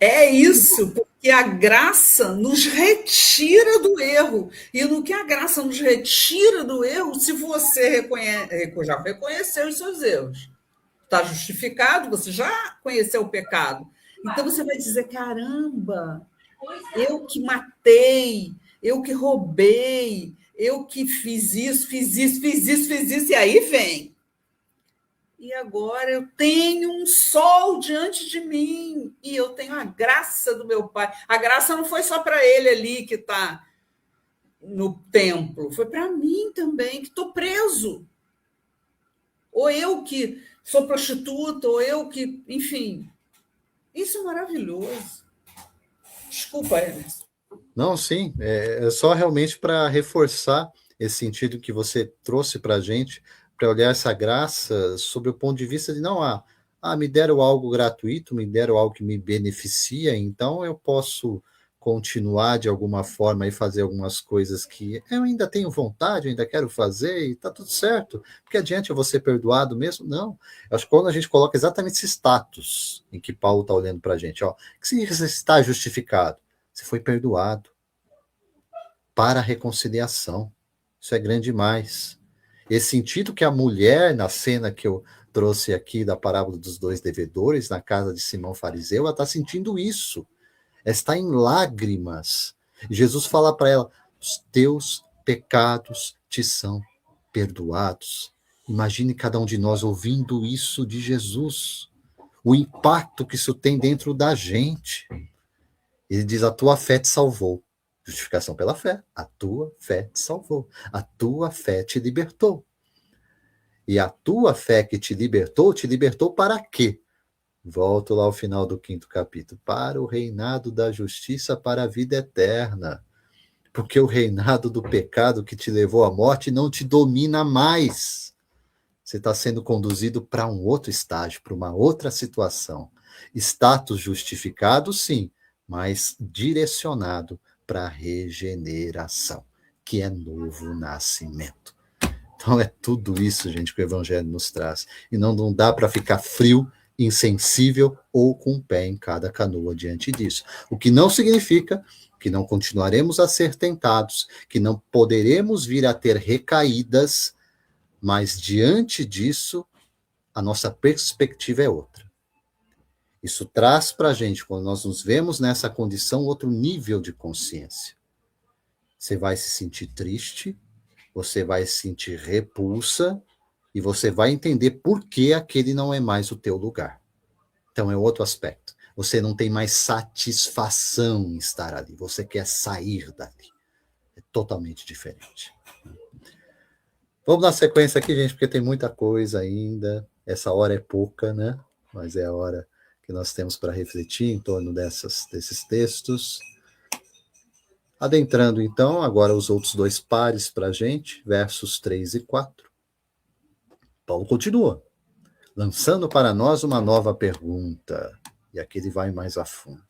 C: É isso, porque a graça nos retira do erro. E no que a graça nos retira do erro, se você já reconheceu os seus erros, está justificado, você já conheceu o pecado. Então você vai dizer, caramba, eu que matei, eu que roubei, eu que fiz isso, e aí vem. E agora eu tenho um sol diante de mim, e eu tenho a graça do meu Pai. A graça não foi só para ele ali que está no templo, foi para mim também, que estou preso. Ou eu que sou prostituta, ou eu que, enfim. Isso é maravilhoso. Desculpa, Emerson.
A: Não, sim, é só realmente para reforçar esse sentido que você trouxe para a gente, para olhar essa graça sob o ponto de vista de não, a me deram algo gratuito, me deram algo que me beneficia, então eu posso continuar de alguma forma e fazer algumas coisas que eu ainda tenho vontade, eu ainda quero fazer, e tá tudo certo, porque adiante eu vou ser perdoado mesmo? Não. Eu acho que quando a gente coloca exatamente esse status em que Paulo está olhando para a gente, que significa você está justificado? Você foi perdoado para a reconciliação. Isso é grande demais. Esse sentido que a mulher, na cena que eu trouxe aqui da parábola dos dois devedores, na casa de Simão Fariseu, ela está sentindo isso. Ela está em lágrimas. Jesus fala para ela: os teus pecados te são perdoados. Imagine cada um de nós ouvindo isso de Jesus. O impacto que isso tem dentro da gente. Ele diz: a tua fé te salvou. Justificação pela fé. A tua fé te salvou. A tua fé te libertou. E a tua fé que te libertou para quê? Volto lá ao final do 5º capítulo. Para o reinado da justiça, para a vida eterna. Porque o reinado do pecado que te levou à morte não te domina mais. Você está sendo conduzido para um outro estágio, para uma outra situação. Status justificado, sim, mas direcionado para a regeneração, que é novo nascimento. Então é tudo isso, gente, que o Evangelho nos traz. E não dá para ficar frio, insensível ou com o pé em cada canoa diante disso. O que não significa que não continuaremos a ser tentados, que não poderemos vir a ter recaídas, mas diante disso, a nossa perspectiva é outra. Isso traz para a gente, quando nós nos vemos nessa condição, outro nível de consciência. Você vai se sentir triste, você vai sentir repulsa, e você vai entender por que aquele não é mais o teu lugar. Então é outro aspecto. Você não tem mais satisfação em estar ali, você quer sair dali. É totalmente diferente. Vamos dar sequência aqui, gente, porque tem muita coisa ainda. Essa hora é pouca, né? Mas é a hora que nós temos para refletir em torno desses textos. Adentrando, então, agora os outros dois pares para a gente, versos 3 e 4. Paulo continua, lançando para nós uma nova pergunta. E aqui ele vai mais a fundo.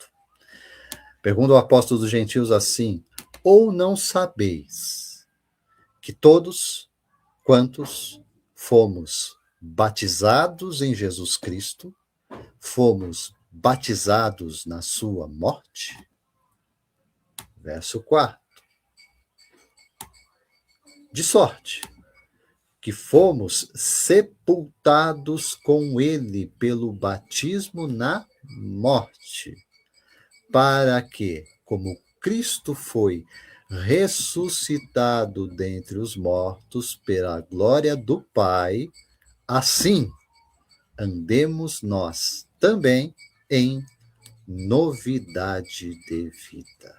A: Pergunta o apóstolo dos gentios assim: ou não sabeis que todos quantos fomos batizados em Jesus Cristo, fomos batizados na sua morte? Verso 4. De sorte que fomos sepultados com ele pelo batismo na morte, para que, como Cristo foi ressuscitado dentre os mortos pela glória do Pai, assim andemos nós também em novidade de vida.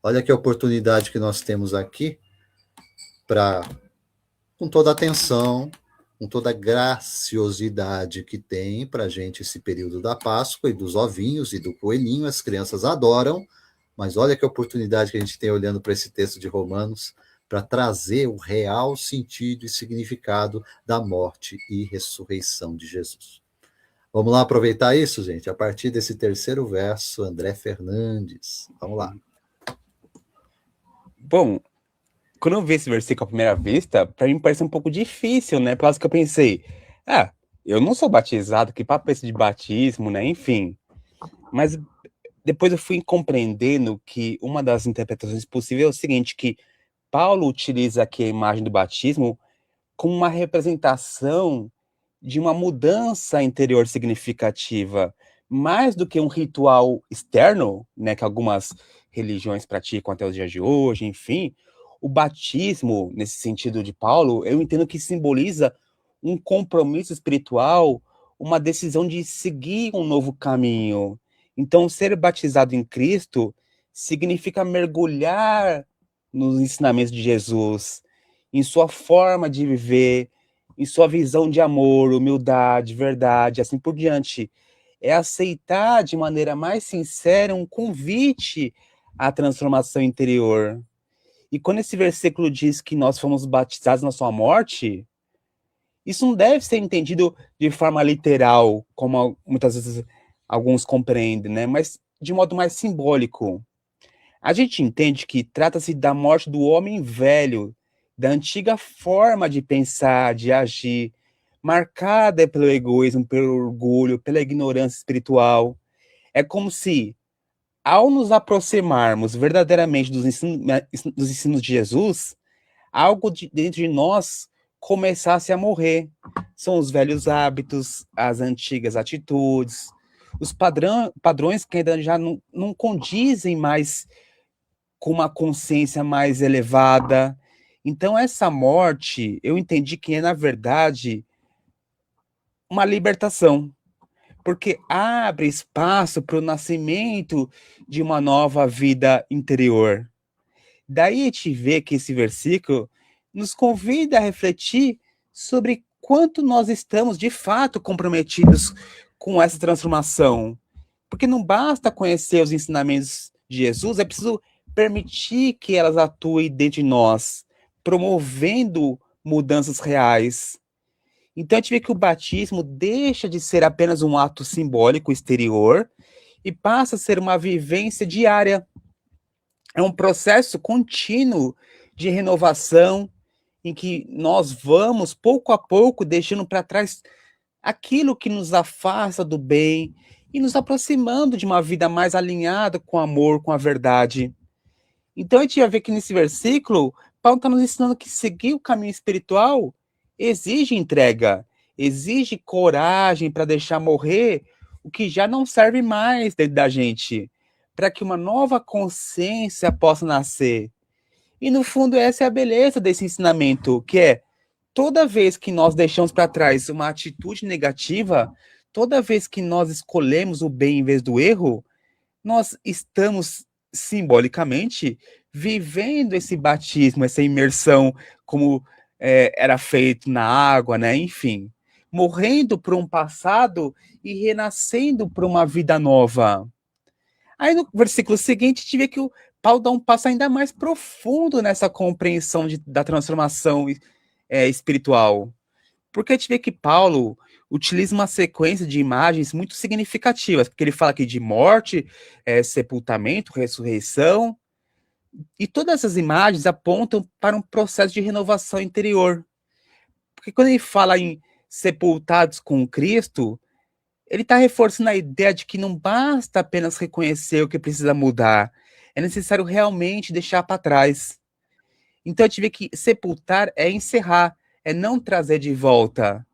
A: Olha que oportunidade que nós temos aqui para, com toda a atenção, com toda a graciosidade que tem para a gente esse período da Páscoa e dos ovinhos e do coelhinho, as crianças adoram, mas olha que oportunidade que a gente tem olhando para esse texto de Romanos, para trazer o real sentido e significado da morte e ressurreição de Jesus. Vamos lá aproveitar isso, gente? A partir desse terceiro verso, André Fernandes. Vamos lá.
B: Bom, quando eu vi esse versículo à primeira vista, para mim parece um pouco difícil, né? Por causa que eu pensei, eu não sou batizado, que papo é esse de batismo, né? Enfim. Mas depois eu fui compreendendo que uma das interpretações possíveis é o seguinte, que Paulo utiliza aqui a imagem do batismo como uma representação de uma mudança interior significativa, mais do que um ritual externo, né, que algumas religiões praticam até os dias de hoje, enfim. O batismo, nesse sentido de Paulo, eu entendo que simboliza um compromisso espiritual, uma decisão de seguir um novo caminho. Então, ser batizado em Cristo significa mergulhar nos ensinamentos de Jesus, em sua forma de viver, em sua visão de amor, humildade, verdade, assim por diante. É aceitar de maneira mais sincera um convite à transformação interior. E quando esse versículo diz que nós fomos batizados na sua morte, Isso não deve ser entendido de forma literal, como muitas vezes alguns compreendem, né? Mas de modo mais simbólico. A gente entende que trata-se da morte do homem velho, da antiga forma de pensar, de agir, marcada pelo egoísmo, pelo orgulho, pela ignorância espiritual. É como se, ao nos aproximarmos verdadeiramente dos ensinos de Jesus, algo dentro de nós começasse a morrer. São os velhos hábitos, as antigas atitudes, os padrões que ainda já não condizem mais com uma consciência mais elevada. Então, essa morte, eu entendi que é, na verdade, uma libertação, porque abre espaço para o nascimento de uma nova vida interior. Daí a gente vê que esse versículo nos convida a refletir sobre quanto nós estamos de fato comprometidos com essa transformação. Porque não basta conhecer os ensinamentos de Jesus, é preciso permitir que elas atuem dentro de nós, promovendo mudanças reais. Então a gente vê que o batismo deixa de ser apenas um ato simbólico exterior e passa a ser uma vivência diária. É um processo contínuo de renovação em que nós vamos, pouco a pouco, deixando para trás aquilo que nos afasta do bem e nos aproximando de uma vida mais alinhada com o amor, com a verdade. Então a gente vai ver que nesse versículo, Paulo está nos ensinando que seguir o caminho espiritual exige entrega, exige coragem para deixar morrer o que já não serve mais dentro da gente, para que uma nova consciência possa nascer. E no fundo essa é a beleza desse ensinamento, que é toda vez que nós deixamos para trás uma atitude negativa, toda vez que nós escolhemos o bem em vez do erro, nós estamos simbolicamente vivendo esse batismo, essa imersão, como era feito na água, né? Enfim, morrendo para um passado e renascendo para uma vida nova. Aí no versículo seguinte, a gente vê que o Paulo dá um passo ainda mais profundo nessa compreensão da transformação espiritual. Porque a gente vê que Paulo utiliza uma sequência de imagens muito significativas, porque ele fala aqui de morte, sepultamento, ressurreição, e todas essas imagens apontam para um processo de renovação interior. Porque quando ele fala em sepultados com Cristo, ele está reforçando a ideia de que não basta apenas reconhecer o que precisa mudar, é necessário realmente deixar para trás. Então a gente vê que sepultar é encerrar, é não trazer de volta.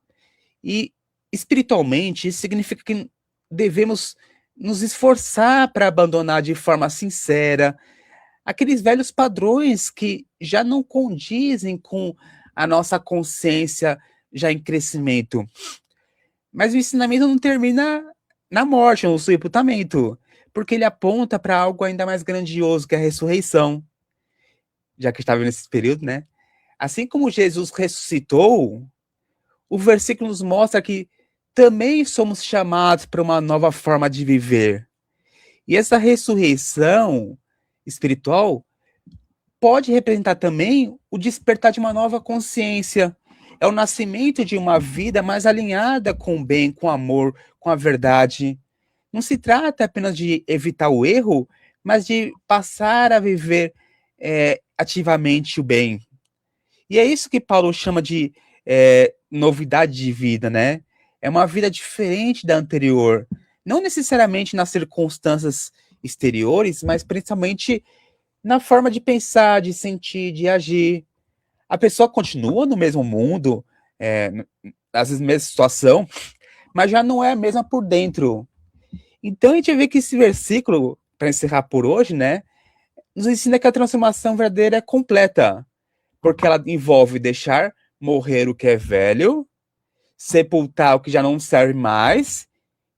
B: E espiritualmente, isso significa que devemos nos esforçar para abandonar de forma sincera aqueles velhos padrões que já não condizem com a nossa consciência já em crescimento. Mas o ensinamento não termina na morte, no sepultamento, porque ele aponta para algo ainda mais grandioso, que é a ressurreição. Já que estava nesse período, né? Assim como Jesus ressuscitou, o versículo nos mostra que também somos chamados para uma nova forma de viver. E essa ressurreição espiritual pode representar também o despertar de uma nova consciência. É o nascimento de uma vida mais alinhada com o bem, com o amor, com a verdade. Não se trata apenas de evitar o erro, mas de passar a viver ativamente o bem. E é isso que Paulo chama de novidade de vida, né? É uma vida diferente da anterior. Não necessariamente nas circunstâncias exteriores, mas principalmente na forma de pensar, de sentir, de agir. A pessoa continua no mesmo mundo, às vezes mesma situação, mas já não é a mesma por dentro. Então a gente vê que esse versículo, para encerrar por hoje, né, nos ensina que a transformação verdadeira é completa, porque ela envolve deixar morrer o que é velho, sepultar o que já não serve mais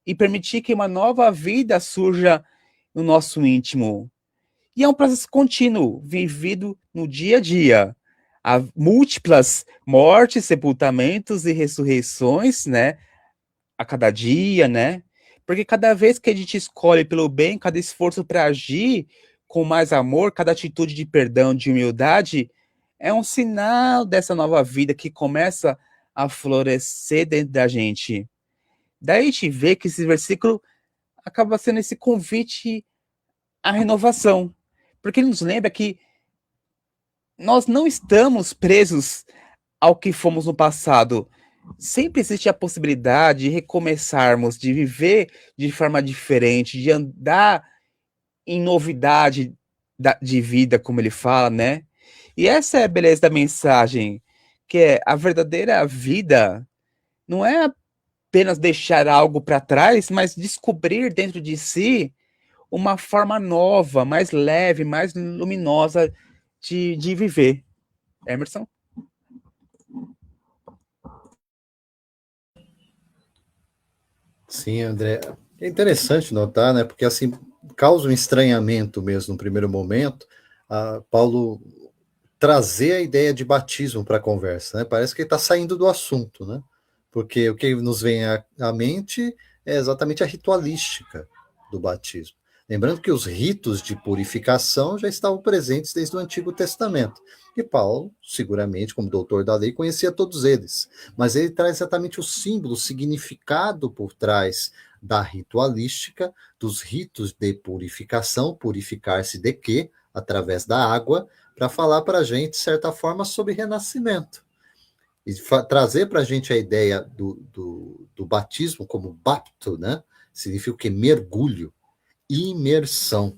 B: e permitir que uma nova vida surja no nosso íntimo. E é um processo contínuo, vivido no dia a dia. Há múltiplas mortes, sepultamentos e ressurreições, né, a cada dia, né? Porque cada vez que a gente escolhe pelo bem, cada esforço para agir com mais amor, cada atitude de perdão, de humildade, é um sinal dessa nova vida que começa a florescer dentro da gente. Daí a gente vê que esse versículo acaba sendo esse convite à renovação, porque ele nos lembra que nós não estamos presos ao que fomos no passado. Sempre existe a possibilidade de recomeçarmos, de viver de forma diferente, de andar em novidade de vida, como ele fala, né? E essa é a beleza da mensagem, que é a verdadeira vida não é apenas deixar algo para trás, mas descobrir dentro de si uma forma nova, mais leve, mais luminosa de viver. Emerson?
A: Sim, André. É interessante notar, né? Porque assim causa um estranhamento mesmo no primeiro momento. Paulo trazer a ideia de batismo para a conversa, né? Parece que ele está saindo do assunto, né? Porque o que nos vem à mente é exatamente a ritualística do batismo. Lembrando que os ritos de purificação já estavam presentes desde o Antigo Testamento. E Paulo, seguramente, como doutor da lei, conhecia todos eles. Mas ele traz exatamente o símbolo, o significado por trás da ritualística, dos ritos de purificação, purificar-se de quê? Através da água, para falar para a gente, de certa forma, sobre renascimento. E trazer para a gente a ideia do batismo como bapto, né? Significa o que? Mergulho, imersão.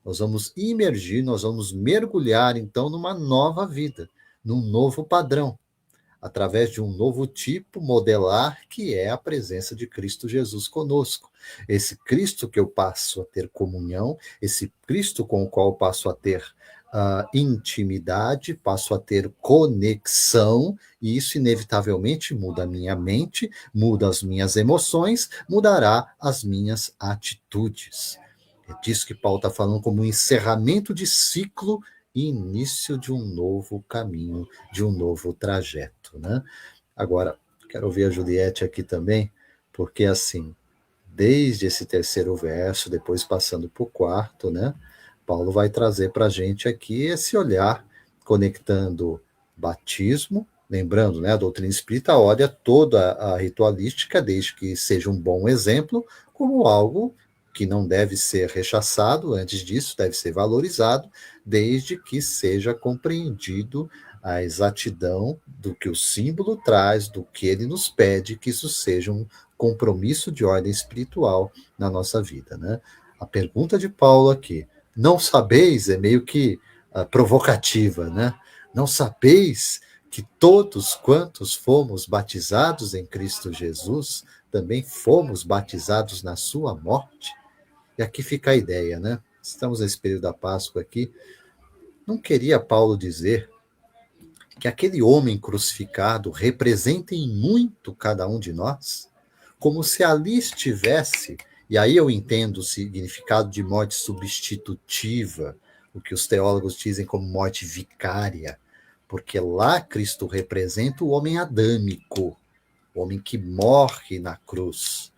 A: Nós vamos imergir, nós vamos mergulhar, então, numa nova vida, num novo padrão, através de um novo tipo modelar, que é a presença de Cristo Jesus conosco. Esse Cristo que eu passo a ter comunhão, esse Cristo com o qual eu passo a ter intimidade, passo a ter conexão, e isso inevitavelmente muda a minha mente, muda as minhas emoções, mudará as minhas atitudes. É disso que Paulo está falando como um encerramento de ciclo e início de um novo caminho, de um novo trajeto, né? Agora, quero ouvir a Juliette aqui também, porque assim, desde esse terceiro verso, depois passando para o quarto, né? Paulo vai trazer para a gente aqui esse olhar, conectando batismo, lembrando, né, a doutrina espírita olha toda a ritualística, desde que seja um bom exemplo, como algo que não deve ser rechaçado, antes disso deve ser valorizado, desde que seja compreendido a exatidão do que o símbolo traz, do que ele nos pede, que isso seja um compromisso de ordem espiritual na nossa vida, né? A pergunta de Paulo aqui, não sabeis, é meio que provocativa, né? Não sabeis que todos quantos fomos batizados em Cristo Jesus, também fomos batizados na sua morte? E aqui fica a ideia, né? Estamos nesse período da Páscoa aqui. Não queria Paulo dizer que aquele homem crucificado representa em muito cada um de nós? Como se ali estivesse, e aí eu entendo o significado de morte substitutiva, o que os teólogos dizem como morte vicária, porque lá Cristo representa o homem adâmico, o homem que morre na cruz,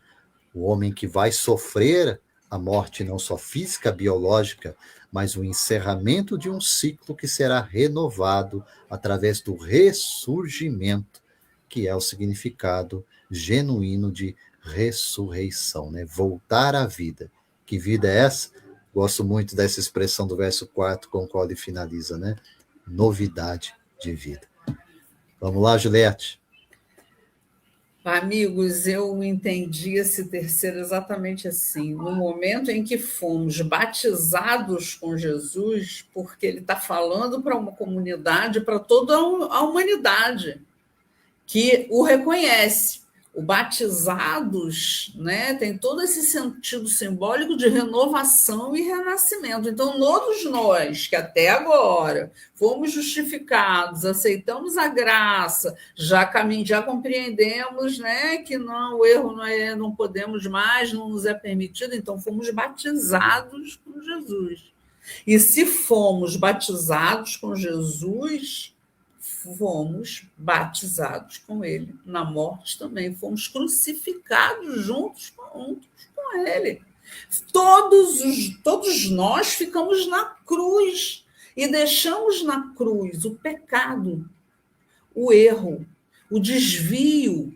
A: o homem que vai sofrer a morte não só física, biológica, mas o encerramento de um ciclo que será renovado através do ressurgimento, que é o significado genuíno de ressurreição, né? Voltar à vida. Que vida é essa? Gosto muito dessa expressão do verso 4, com o qual ele finaliza, né? Novidade de vida. Vamos lá, Juliette.
C: Amigos, eu entendi esse terceiro exatamente assim. No momento em que fomos batizados com Jesus, porque ele está falando para uma comunidade, para toda a humanidade, que o reconhece. O batizados, né, tem todo esse sentido simbólico de renovação e renascimento. Então, todos nós que até agora fomos justificados, aceitamos a graça, já compreendemos, né, que não, o erro não podemos mais, não nos é permitido, então fomos batizados com Jesus. E se fomos batizados com Jesus, fomos batizados com ele na morte também, fomos crucificados juntos com ele. Todos nós ficamos na cruz e deixamos na cruz o pecado, o erro, o desvio.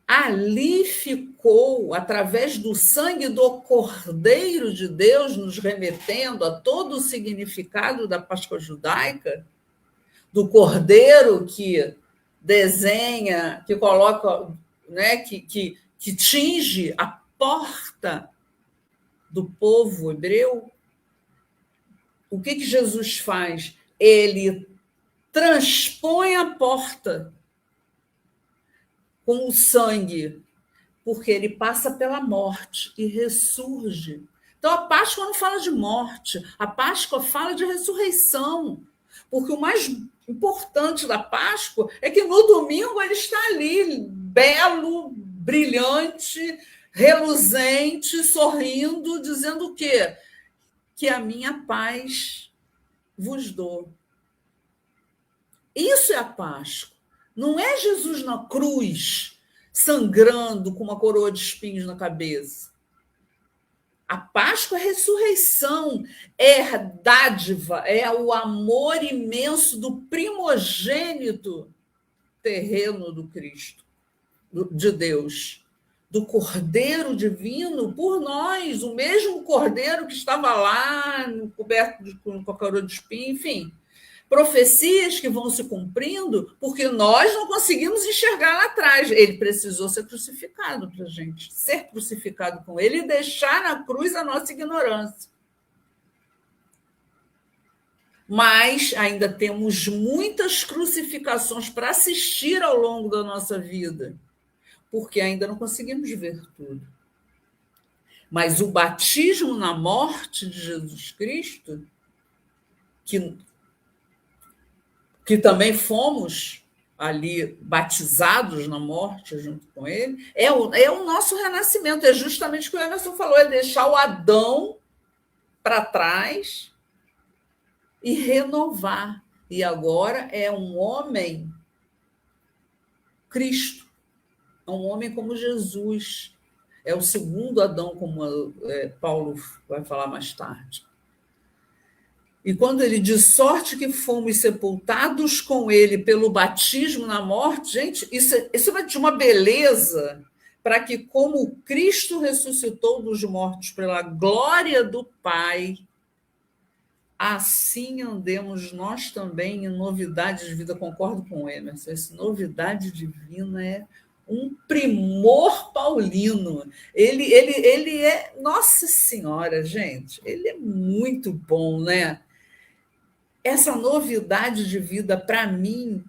C: Ali ficou, através do sangue do Cordeiro de Deus, nos remetendo a todo o significado da Páscoa judaica, do Cordeiro que desenha, que coloca, né, que tinge a porta do povo hebreu. O que Jesus faz? Ele transpõe a porta com o sangue, porque ele passa pela morte e ressurge. Então, a Páscoa não fala de morte, a Páscoa fala de ressurreição, porque o mais importante da Páscoa é que no domingo ele está ali, belo, brilhante, reluzente, sorrindo, dizendo o quê? Que a minha paz vos dou. Isso é a Páscoa. Não é Jesus na cruz, sangrando com uma coroa de espinhos na cabeça. A Páscoa é ressurreição, é dádiva, é o amor imenso do primogênito terreno do Cristo, de Deus, do Cordeiro divino por nós, o mesmo Cordeiro que estava lá, coberto com a coroa de espinho, enfim. Profecias que vão se cumprindo porque nós não conseguimos enxergar lá atrás. Ele precisou ser crucificado para a gente, ser crucificado com ele e deixar na cruz a nossa ignorância. Mas ainda temos muitas crucificações para assistir ao longo da nossa vida, porque ainda não conseguimos ver tudo. Mas o batismo na morte de Jesus Cristo, que também fomos ali batizados na morte junto com ele, é o nosso renascimento, é justamente o que o Emerson falou, é deixar o Adão para trás e renovar. E agora é um homem Cristo, é um homem como Jesus, é o segundo Adão, como Paulo vai falar mais tarde. E quando ele diz sorte que fomos sepultados com ele pelo batismo na morte, gente, isso vai de uma beleza para que, como Cristo ressuscitou dos mortos pela glória do Pai, assim andemos nós também em novidade de vida. Concordo com o Emerson, essa novidade divina é um primor paulino. Ele é... Nossa Senhora, gente, ele é muito bom, né? Essa novidade de vida, para mim,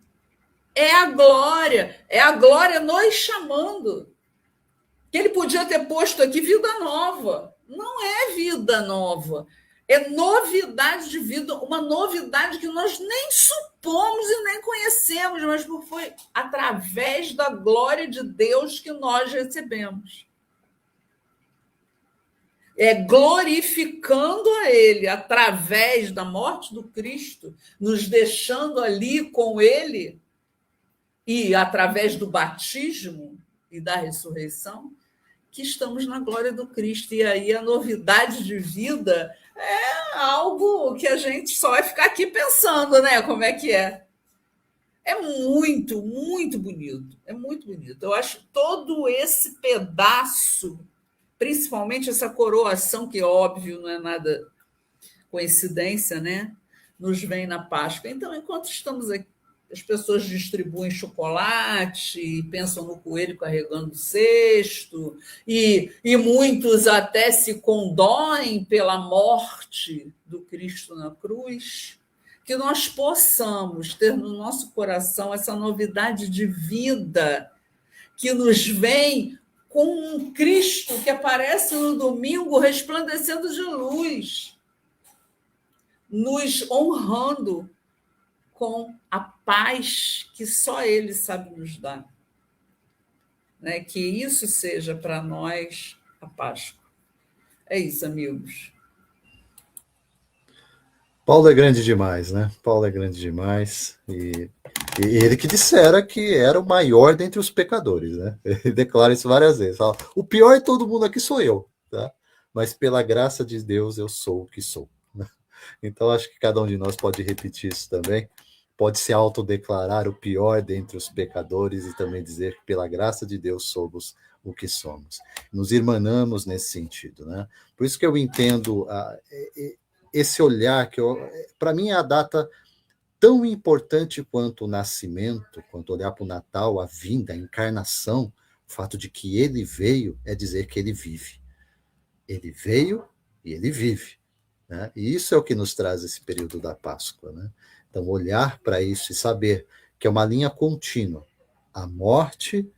C: é a glória nos chamando. Que ele podia ter posto aqui vida nova. Não é vida nova, é novidade de vida, uma novidade que nós nem supomos e nem conhecemos, mas foi através da glória de Deus que nós recebemos. É glorificando a ele através da morte do Cristo, nos deixando ali com ele, e através do batismo e da ressurreição, que estamos na glória do Cristo. E aí a novidade de vida é algo que a gente só vai ficar aqui pensando, né? Como é que é. É muito, muito bonito. É muito bonito. Eu acho todo esse pedaço, principalmente essa coroação, que, óbvio, não é nada coincidência, né? Nos vem na Páscoa. Então, enquanto estamos aqui, as pessoas distribuem chocolate e pensam no coelho carregando o cesto, e muitos até se condoem pela morte do Cristo na cruz, que nós possamos ter no nosso coração essa novidade de vida que nos vem com um Cristo que aparece no domingo resplandecendo de luz, nos honrando com a paz que só Ele sabe nos dar. Né? Que isso seja para nós a Páscoa. É isso, amigos.
A: Paulo é grande demais, né? Paulo é grande demais. E ele que dissera que era o maior dentre os pecadores, né? Ele declara isso várias vezes. Fala, o pior de todo mundo aqui sou eu, tá? Mas pela graça de Deus eu sou o que sou. Então acho que cada um de nós pode repetir isso também, pode se autodeclarar o pior dentre os pecadores e também dizer que pela graça de Deus somos o que somos. Nos irmanamos nesse sentido, né? Por isso que eu entendo esse olhar, que para mim é a data tão importante quanto o nascimento, quanto olhar para o Natal, a vinda, a encarnação, o fato de que ele veio é dizer que ele vive. Ele veio e ele vive. Né? E isso é o que nos traz esse período da Páscoa. Né? Então, olhar para isso e saber que é uma linha contínua. A morte,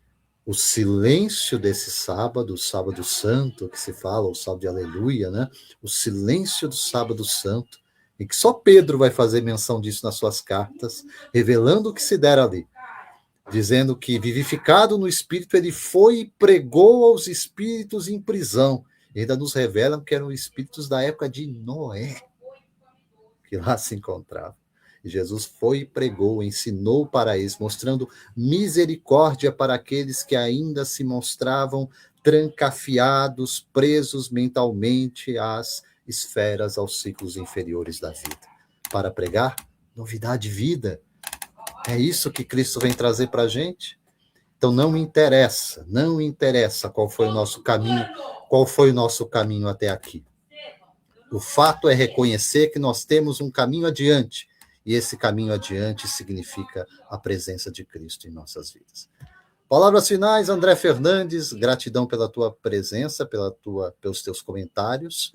A: o silêncio desse sábado, o sábado santo, que se fala, o sábado de aleluia, né? O silêncio do sábado santo, em que só Pedro vai fazer menção disso nas suas cartas, revelando o que se dera ali, dizendo que, vivificado no Espírito, ele foi e pregou aos espíritos em prisão. E ainda nos revelam que eram espíritos da época de Noé, que lá se encontravam. E Jesus foi e pregou, ensinou para eles, mostrando misericórdia para aqueles que ainda se mostravam trancafiados, presos mentalmente às esferas, aos ciclos inferiores da vida. Para pregar novidade de vida. É isso que Cristo vem trazer para a gente? Então não interessa qual foi o nosso caminho até aqui. O fato é reconhecer que nós temos um caminho adiante, e esse caminho adiante significa a presença de Cristo em nossas vidas. Palavras finais, André Fernandes, gratidão pela tua presença, pelos teus comentários,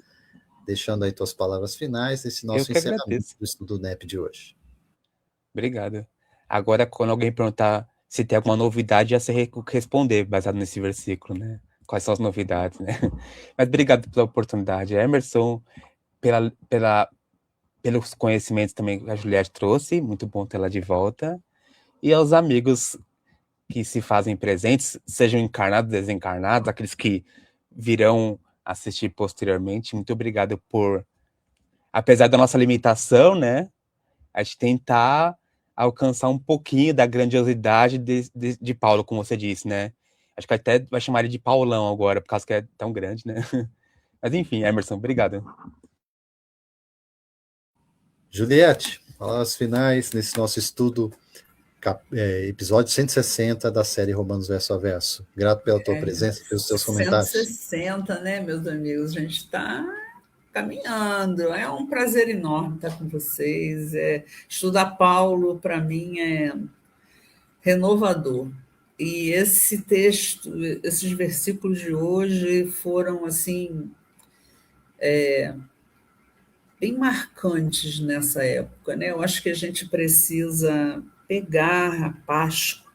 A: deixando aí tuas palavras finais nesse nosso encerramento do estudo NEP de hoje.
B: Obrigado. Agora, quando alguém perguntar se tem alguma novidade, já sei responder, baseado nesse versículo, né? Quais são as novidades, né? Mas obrigado pela oportunidade, Emerson, pelos conhecimentos também que a Juliette trouxe, muito bom tê-la de volta, e aos amigos que se fazem presentes, sejam encarnados, desencarnados, aqueles que virão assistir posteriormente, muito obrigado por, apesar da nossa limitação, né, a gente tentar alcançar um pouquinho da grandiosidade de Paulo, como você disse, né? Acho que até vai chamar ele de Paulão agora, por causa que é tão grande, né? Mas enfim, Emerson, obrigado.
A: Juliette, palavras finais nesse nosso estudo, episódio 160 da série Romanos Verso a Verso. Grato pela tua presença, pelos teus comentários.
C: 160, né, meus amigos? A gente está caminhando. É um prazer enorme estar com vocês. Estudar Paulo, para mim, é renovador. E esse texto, esses versículos de hoje foram, assim, bem marcantes nessa época, né? Eu acho que a gente precisa pegar a Páscoa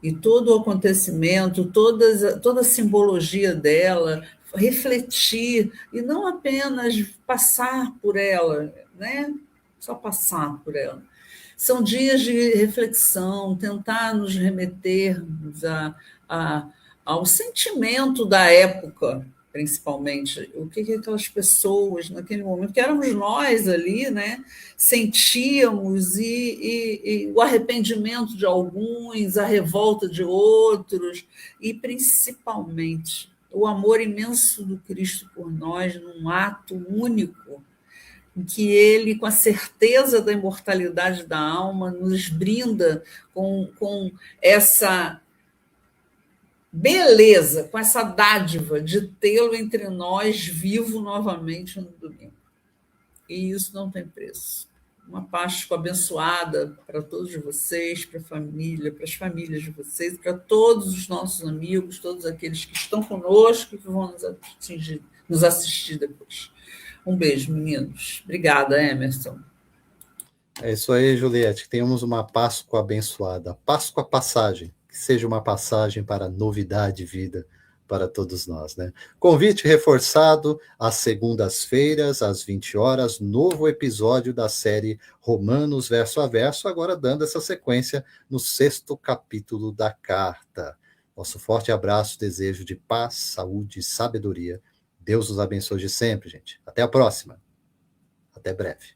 C: e todo o acontecimento, toda a simbologia dela, refletir e não apenas passar por ela, né? Só passar por ela. São dias de reflexão, tentar nos remetermos ao sentimento da época, principalmente. O que aquelas pessoas, naquele momento, que éramos nós ali, né, sentíamos, e o arrependimento de alguns, a revolta de outros, e principalmente o amor imenso do Cristo por nós, num ato único, em que ele, com a certeza da imortalidade da alma, nos brinda com essa beleza, com essa dádiva de tê-lo entre nós vivo novamente no domingo. E isso não tem preço. Uma Páscoa abençoada para todos vocês, para a família, para as famílias de vocês, para todos os nossos amigos, todos aqueles que estão conosco e que vão nos assistir depois. Um beijo, meninos. Obrigada, Emerson.
A: É isso aí, Juliette. Que tenhamos uma Páscoa abençoada. Páscoa passagem. Que seja uma passagem para novidade e vida para todos nós, né? Convite reforçado às segundas-feiras, às 20 horas, novo episódio da série Romanos Verso a Verso, agora dando essa sequência no 6º capítulo da carta. Nosso forte abraço, desejo de paz, saúde e sabedoria. Deus nos abençoe de sempre, gente. Até a próxima. Até breve.